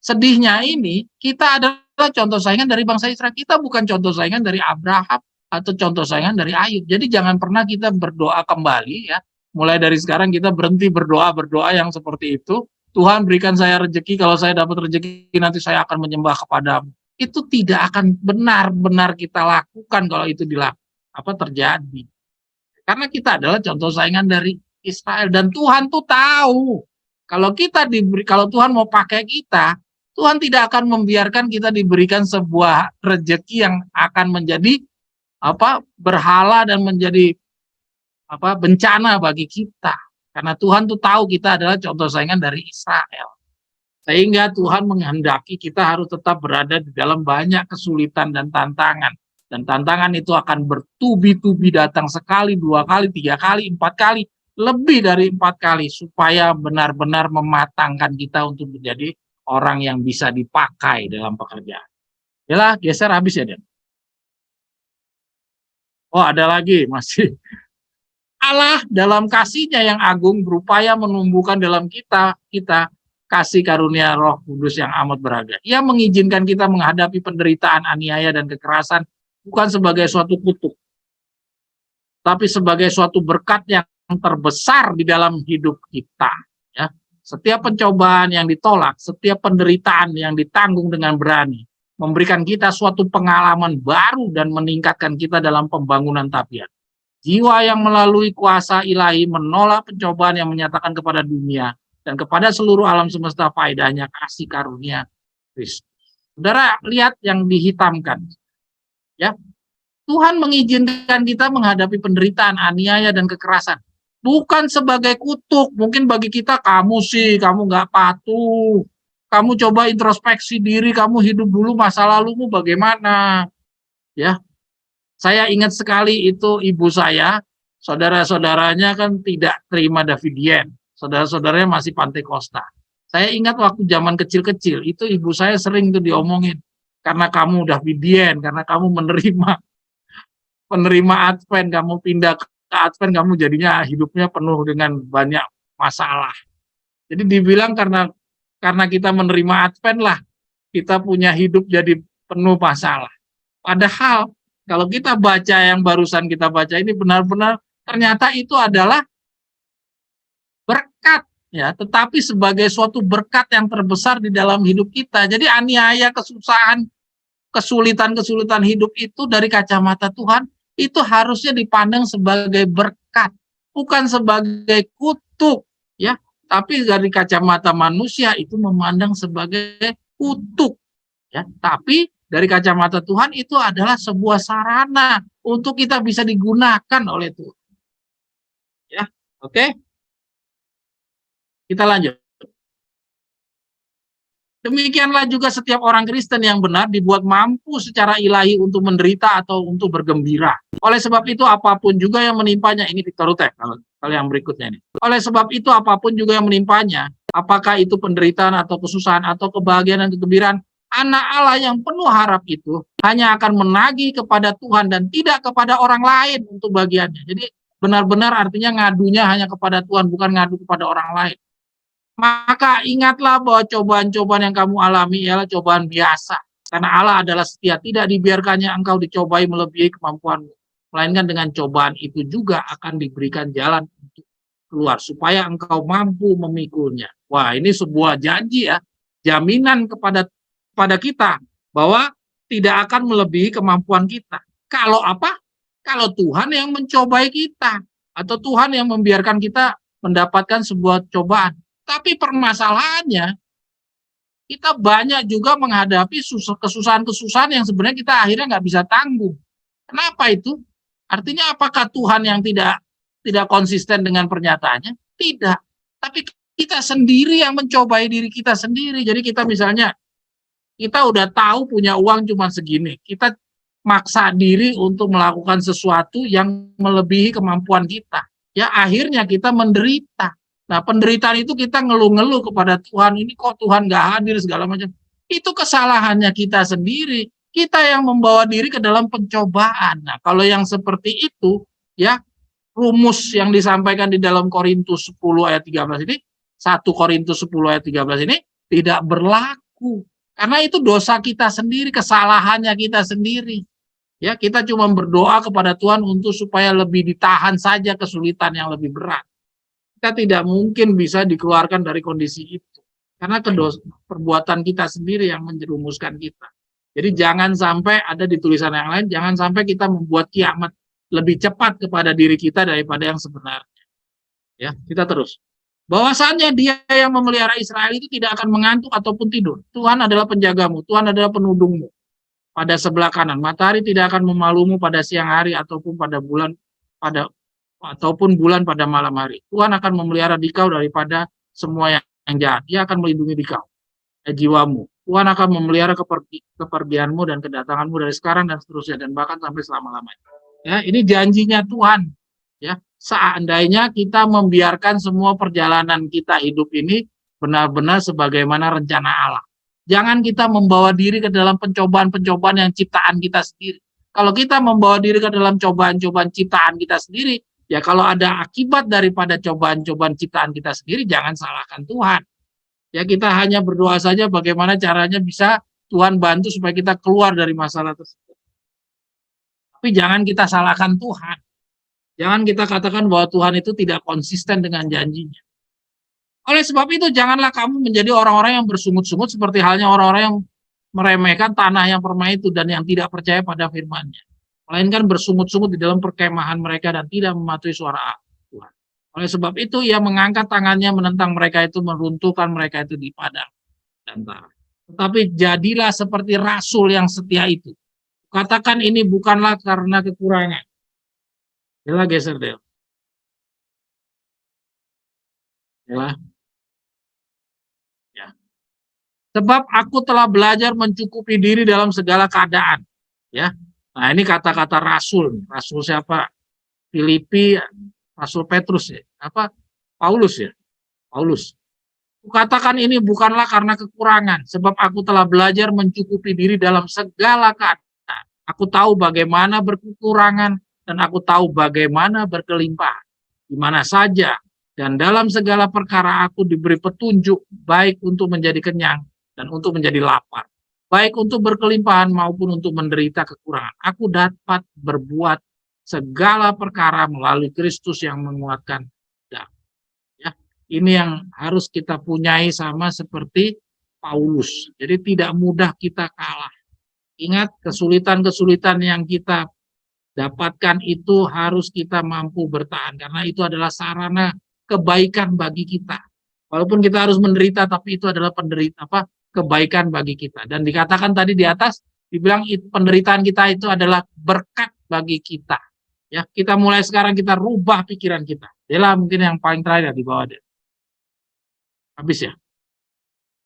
Sedihnya ini, kita adalah contoh saingan dari bangsa Israel. Kita bukan contoh saingan dari Abraham atau contoh saingan dari Ayub. Jadi jangan pernah kita berdoa kembali, ya. Mulai dari sekarang kita berhenti berdoa yang seperti itu. Tuhan berikan saya rezeki, kalau saya dapat rezeki nanti saya akan menyembah kepadamu. Itu tidak akan benar-benar kita lakukan kalau itu terjadi. Karena kita adalah contoh saingan dari Israel dan Tuhan tuh tahu kalau Tuhan mau pakai kita, Tuhan tidak akan membiarkan kita diberikan sebuah rezeki yang akan menjadi berhala dan menjadi bencana bagi kita. Karena Tuhan tuh tahu kita adalah contoh saingan dari Israel. Sehingga Tuhan menghendaki kita harus tetap berada di dalam banyak kesulitan dan tantangan. Dan tantangan itu akan bertubi-tubi datang sekali, 2 kali, 3 kali, 4 kali, lebih dari 4 kali, supaya benar-benar mematangkan kita untuk menjadi orang yang bisa dipakai dalam pekerjaan. Yalah, geser habis ya, Den. Oh, ada lagi, masih. Allah dalam kasih-Nya yang agung berupaya menumbuhkan dalam kita kasih karunia Roh Kudus yang amat berharga. Ia mengizinkan kita menghadapi penderitaan, aniaya, dan kekerasan bukan sebagai suatu kutuk, tapi sebagai suatu berkat yang terbesar di dalam hidup kita. Ya. Setiap pencobaan yang ditolak, setiap penderitaan yang ditanggung dengan berani, memberikan kita suatu pengalaman baru dan meningkatkan kita dalam pembangunan tabiat. Jiwa yang melalui kuasa ilahi menolak pencobaan yang menyatakan kepada dunia dan kepada seluruh alam semesta faedahnya kasih karunia Kristus. Saudara, lihat yang dihitamkan. Ya, Tuhan mengizinkan kita menghadapi penderitaan, aniaya, dan kekerasan. Bukan sebagai kutuk. Mungkin bagi kita, kamu nggak patuh. Kamu coba introspeksi diri, kamu hidup dulu masa lalumu bagaimana. Ya, saya ingat sekali itu ibu saya, saudara-saudaranya kan tidak terima Davidian. Saudara-saudaranya masih Pantekosta. Saya ingat waktu zaman kecil-kecil, itu ibu saya sering tuh diomongin. Karena kamu udah Davidian, karena kamu penerima Advent, kamu pindah ke Advent, kamu jadinya hidupnya penuh dengan banyak masalah. Jadi dibilang karena kita menerima Advent lah, kita punya hidup jadi penuh masalah. Padahal kalau kita baca yang barusan kita baca ini benar-benar ternyata itu adalah berkat, ya, tetapi sebagai suatu berkat yang terbesar di dalam hidup kita. Jadi aniaya, kesusahan, kesulitan hidup itu dari kacamata Tuhan itu harusnya dipandang sebagai berkat, bukan sebagai kutuk, ya. Tapi dari kacamata manusia itu memandang sebagai kutuk, ya. Tapi dari kacamata Tuhan itu adalah sebuah sarana untuk kita bisa digunakan oleh Tuhan. Ya, oke. Kita lanjut. Demikianlah juga setiap orang Kristen yang benar dibuat mampu secara ilahi untuk menderita atau untuk bergembira. Oleh sebab itu apapun juga yang menimpanya, ini Victor Rutek kalau yang berikutnya ini. Oleh sebab itu apapun juga yang menimpanya, apakah itu penderitaan atau kesusahan atau kebahagiaan dan kegembiraan, anak Allah yang penuh harap itu hanya akan menagih kepada Tuhan dan tidak kepada orang lain untuk bagiannya. Jadi benar-benar artinya ngadunya hanya kepada Tuhan, bukan ngadu kepada orang lain. Maka ingatlah bahwa cobaan-cobaan yang kamu alami ialah cobaan biasa. Karena Allah adalah setia, tidak dibiarkannya engkau dicobai melebihi kemampuanmu. Melainkan dengan cobaan itu juga akan diberikan jalan untuk keluar, supaya engkau mampu memikulnya. Wah, ini sebuah janji ya, jaminan kepada kita, bahwa tidak akan melebihi kemampuan kita. Kalau apa? Kalau Tuhan yang mencobai kita, atau Tuhan yang membiarkan kita mendapatkan sebuah cobaan. Tapi permasalahannya, kita banyak juga menghadapi kesusahan-kesusahan yang sebenarnya kita akhirnya nggak bisa tanggung. Kenapa itu? Artinya apakah Tuhan yang tidak konsisten dengan pernyataannya? Tidak. Tapi kita sendiri yang mencobai diri kita sendiri. Jadi kita misalnya, kita udah tahu punya uang cuma segini. Kita maksa diri untuk melakukan sesuatu yang melebihi kemampuan kita. Ya akhirnya kita menderita. Nah, penderitaan itu kita ngeluh-ngeluh kepada Tuhan, ini kok Tuhan nggak hadir segala macam. Itu kesalahannya kita sendiri. Kita yang membawa diri ke dalam pencobaan. Nah, kalau yang seperti itu, ya, rumus yang disampaikan di dalam Korintus 10 ayat 13 ini, 1 Korintus 10 ayat 13 ini tidak berlaku. Karena itu dosa kita sendiri, kesalahannya kita sendiri. Ya, kita cuma berdoa kepada Tuhan untuk supaya lebih ditahan saja kesulitan yang lebih berat. Kita tidak mungkin bisa dikeluarkan dari kondisi itu. Karena perbuatan kita sendiri yang menjerumuskan kita. Jadi jangan sampai ada di tulisan yang lain, jangan sampai kita membuat kiamat lebih cepat kepada diri kita daripada yang sebenarnya. Ya, kita terus. Bahwasannya dia yang memelihara Israel itu tidak akan mengantuk ataupun tidur. Tuhan adalah penjagamu, Tuhan adalah penudungmu. Pada sebelah kanan, matahari tidak akan memalumu pada siang hari ataupun bulan pada malam hari. Tuhan akan memelihara dikau daripada semua yang jahat. Dia akan melindungi dikau, jiwamu. Tuhan akan memelihara kepergianmu dan kedatanganmu dari sekarang dan seterusnya, dan bahkan sampai selama-lamanya. Ya, ini janjinya Tuhan. Ya, seandainya kita membiarkan semua perjalanan kita hidup ini benar-benar sebagaimana rencana Allah. Jangan kita membawa diri ke dalam pencobaan-pencobaan yang ciptaan kita sendiri. Kalau kita membawa diri ke dalam cobaan-cobaan ciptaan kita sendiri, ya kalau ada akibat daripada cobaan-cobaan ciptaan kita sendiri, jangan salahkan Tuhan. Ya kita hanya berdoa saja bagaimana caranya bisa Tuhan bantu supaya kita keluar dari masalah tersebut. Tapi jangan kita salahkan Tuhan. Jangan kita katakan bahwa Tuhan itu tidak konsisten dengan janjinya. Oleh sebab itu, janganlah kamu menjadi orang-orang yang bersungut-sungut seperti halnya orang-orang yang meremehkan tanah yang permai itu dan yang tidak percaya pada firman-Nya. Melainkan bersungut-sungut di dalam perkemahan mereka dan tidak mematuhi suara Tuhan. Oleh sebab itu, ia mengangkat tangannya menentang mereka itu, meruntuhkan mereka itu di padang dan tanah. Tetapi jadilah seperti rasul yang setia itu. Katakan ini bukanlah karena kekurangan. Yalah, geser deh. Yalah. Ya. Sebab aku telah belajar mencukupi diri dalam segala keadaan. Ya. Nah, ini kata-kata rasul. Rasul siapa? Filipi, Rasul Petrus ya. Apa? Paulus ya. Paulus. Katakan ini bukanlah karena kekurangan, sebab aku telah belajar mencukupi diri dalam segala keadaan. Aku tahu bagaimana berkekurangan dan aku tahu bagaimana berkelimpahan. Di mana saja dan dalam segala perkara aku diberi petunjuk, baik untuk menjadi kenyang dan untuk menjadi lapar, baik untuk berkelimpahan maupun untuk menderita kekurangan. Aku dapat berbuat segala perkara melalui Kristus yang menguatkan. Ya, ini yang harus kita punyai sama seperti Paulus. Jadi tidak mudah kita kalah. Ingat, kesulitan-kesulitan yang kita dapatkan itu harus kita mampu bertahan, karena itu adalah sarana kebaikan bagi kita. Walaupun kita harus menderita, tapi itu adalah kebaikan bagi kita. Dan dikatakan tadi di atas, dibilang penderitaan kita itu adalah berkat bagi kita. Ya, kita mulai sekarang kita rubah pikiran kita. Itulah mungkin yang paling terakhir di bawah deh. Habis ya?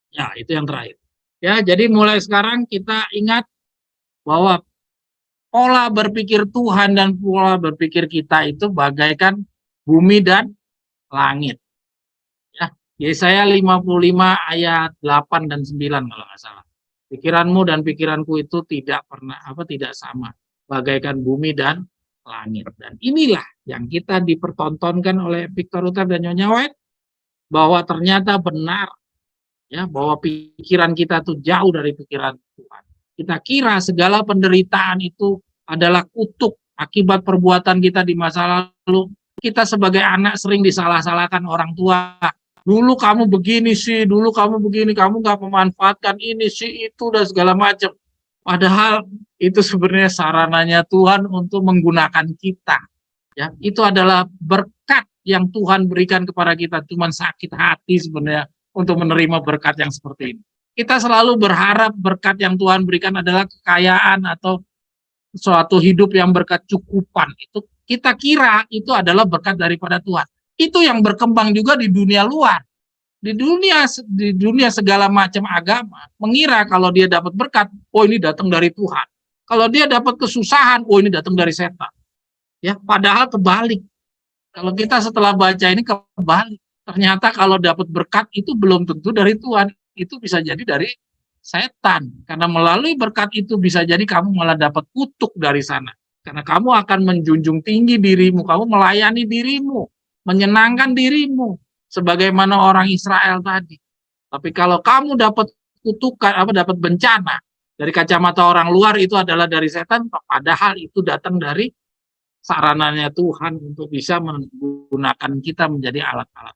Ya, itu yang terakhir. Ya, jadi mulai sekarang kita ingat bahwa pola berpikir Tuhan dan pola berpikir kita itu bagaikan bumi dan langit. Ya, Yesaya 55 ayat 8 dan 9 kalau nggak salah. Pikiranmu dan pikiranku itu tidak sama, bagaikan bumi dan langit. Dan inilah yang kita dipertontonkan oleh Victor Utep dan Nyonya White, bahwa ternyata benar, ya, bahwa pikiran kita tuh jauh dari pikiran Tuhan. Kita kira segala penderitaan itu adalah kutuk akibat perbuatan kita di masa lalu. Kita sebagai anak sering disalah-salahkan orang tua. Dulu kamu begini sih, dulu kamu begini, kamu nggak memanfaatkan ini sih, itu dan segala macam. Padahal itu sebenarnya sarananya Tuhan untuk menggunakan kita. Ya, itu adalah berkat yang Tuhan berikan kepada kita. Cuman sakit hati sebenarnya untuk menerima berkat yang seperti ini. Kita selalu berharap berkat yang Tuhan berikan adalah kekayaan atau suatu hidup yang berkecukupan. Itu kita kira itu adalah berkat daripada Tuhan. Itu yang berkembang juga di dunia luar. Di dunia segala macam agama mengira kalau dia dapat berkat, oh ini datang dari Tuhan. Kalau dia dapat kesusahan, oh ini datang dari setan. Ya, padahal kebalik. Kalau kita setelah baca ini kebalik. Ternyata kalau dapat berkat itu belum tentu dari Tuhan, itu bisa jadi dari setan. Karena melalui berkat itu bisa jadi kamu malah dapat kutuk dari sana. Karena kamu akan menjunjung tinggi dirimu, kamu melayani dirimu, menyenangkan dirimu, sebagaimana orang Israel tadi. Tapi kalau kamu dapat kutukan, dapat bencana dari kacamata orang luar, itu adalah dari setan, padahal itu datang dari sarananya Tuhan untuk bisa menggunakan kita menjadi alat-alat.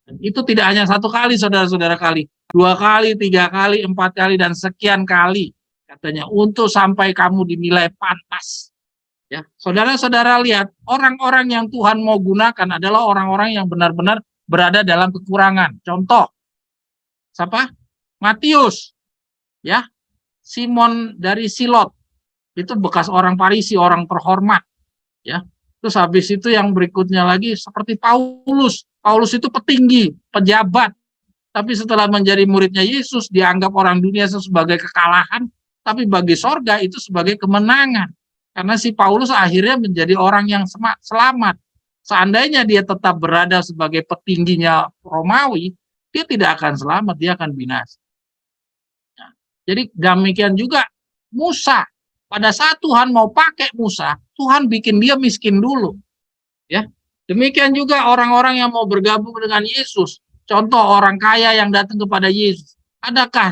Dan itu tidak hanya satu kali, saudara-saudara, kali, 2 kali, 3 kali, 4 kali, dan sekian kali. Katanya, untuk sampai kamu dinilai pantas. Ya, saudara-saudara lihat, orang-orang yang Tuhan mau gunakan adalah orang-orang yang benar-benar berada dalam kekurangan. Contoh, siapa? Matius, ya, Simon dari Silot, itu bekas orang Farisi, orang terhormat, ya. Terus habis itu yang berikutnya lagi seperti Paulus. Paulus itu petinggi, pejabat, tapi setelah menjadi muridnya Yesus dianggap orang dunia sebagai kekalahan, tapi bagi sorga itu sebagai kemenangan. Karena si Paulus akhirnya menjadi orang yang selamat. Seandainya dia tetap berada sebagai petingginya Romawi, dia tidak akan selamat, dia akan binasa. Nah, jadi demikian juga Musa. Pada saat Tuhan mau pakai Musa, Tuhan bikin dia miskin dulu. Ya, demikian juga orang-orang yang mau bergabung dengan Yesus. Contoh orang kaya yang datang kepada Yesus. Adakah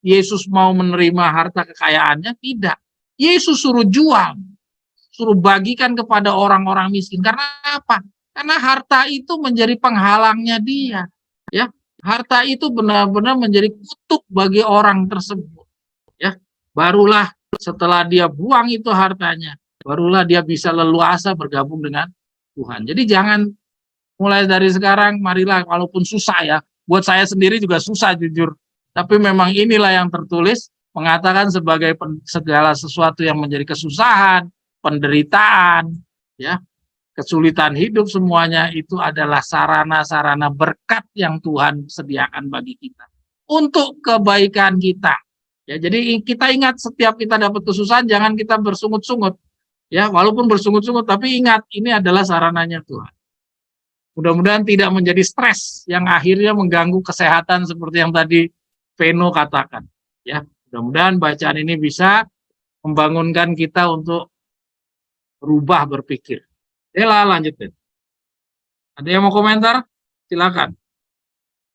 Yesus mau menerima harta kekayaannya? Tidak. Yesus suruh jual, suruh bagikan kepada orang-orang miskin. Karena apa? Karena harta itu menjadi penghalangnya dia. Ya, harta itu benar-benar menjadi kutuk bagi orang tersebut. Ya, barulah setelah dia buang itu hartanya, barulah dia bisa leluasa bergabung dengan Tuhan. Jadi jangan mulai dari sekarang, marilah, walaupun susah ya, buat saya sendiri juga susah jujur, tapi memang inilah yang tertulis, mengatakan sebagai segala sesuatu yang menjadi kesusahan, penderitaan, ya, kesulitan hidup, semuanya itu adalah sarana-sarana berkat yang Tuhan sediakan bagi kita untuk kebaikan kita. Ya, jadi kita ingat setiap kita dapat kesusahan jangan kita bersungut-sungut. Ya, walaupun bersungut-sungut tapi ingat ini adalah sarananya Tuhan. Mudah-mudahan tidak menjadi stres yang akhirnya mengganggu kesehatan seperti yang tadi Veno katakan. Ya, mudah-mudahan bacaan ini bisa membangunkan kita untuk berubah berpikir. Lanjutin. Ada yang mau komentar? Silakan.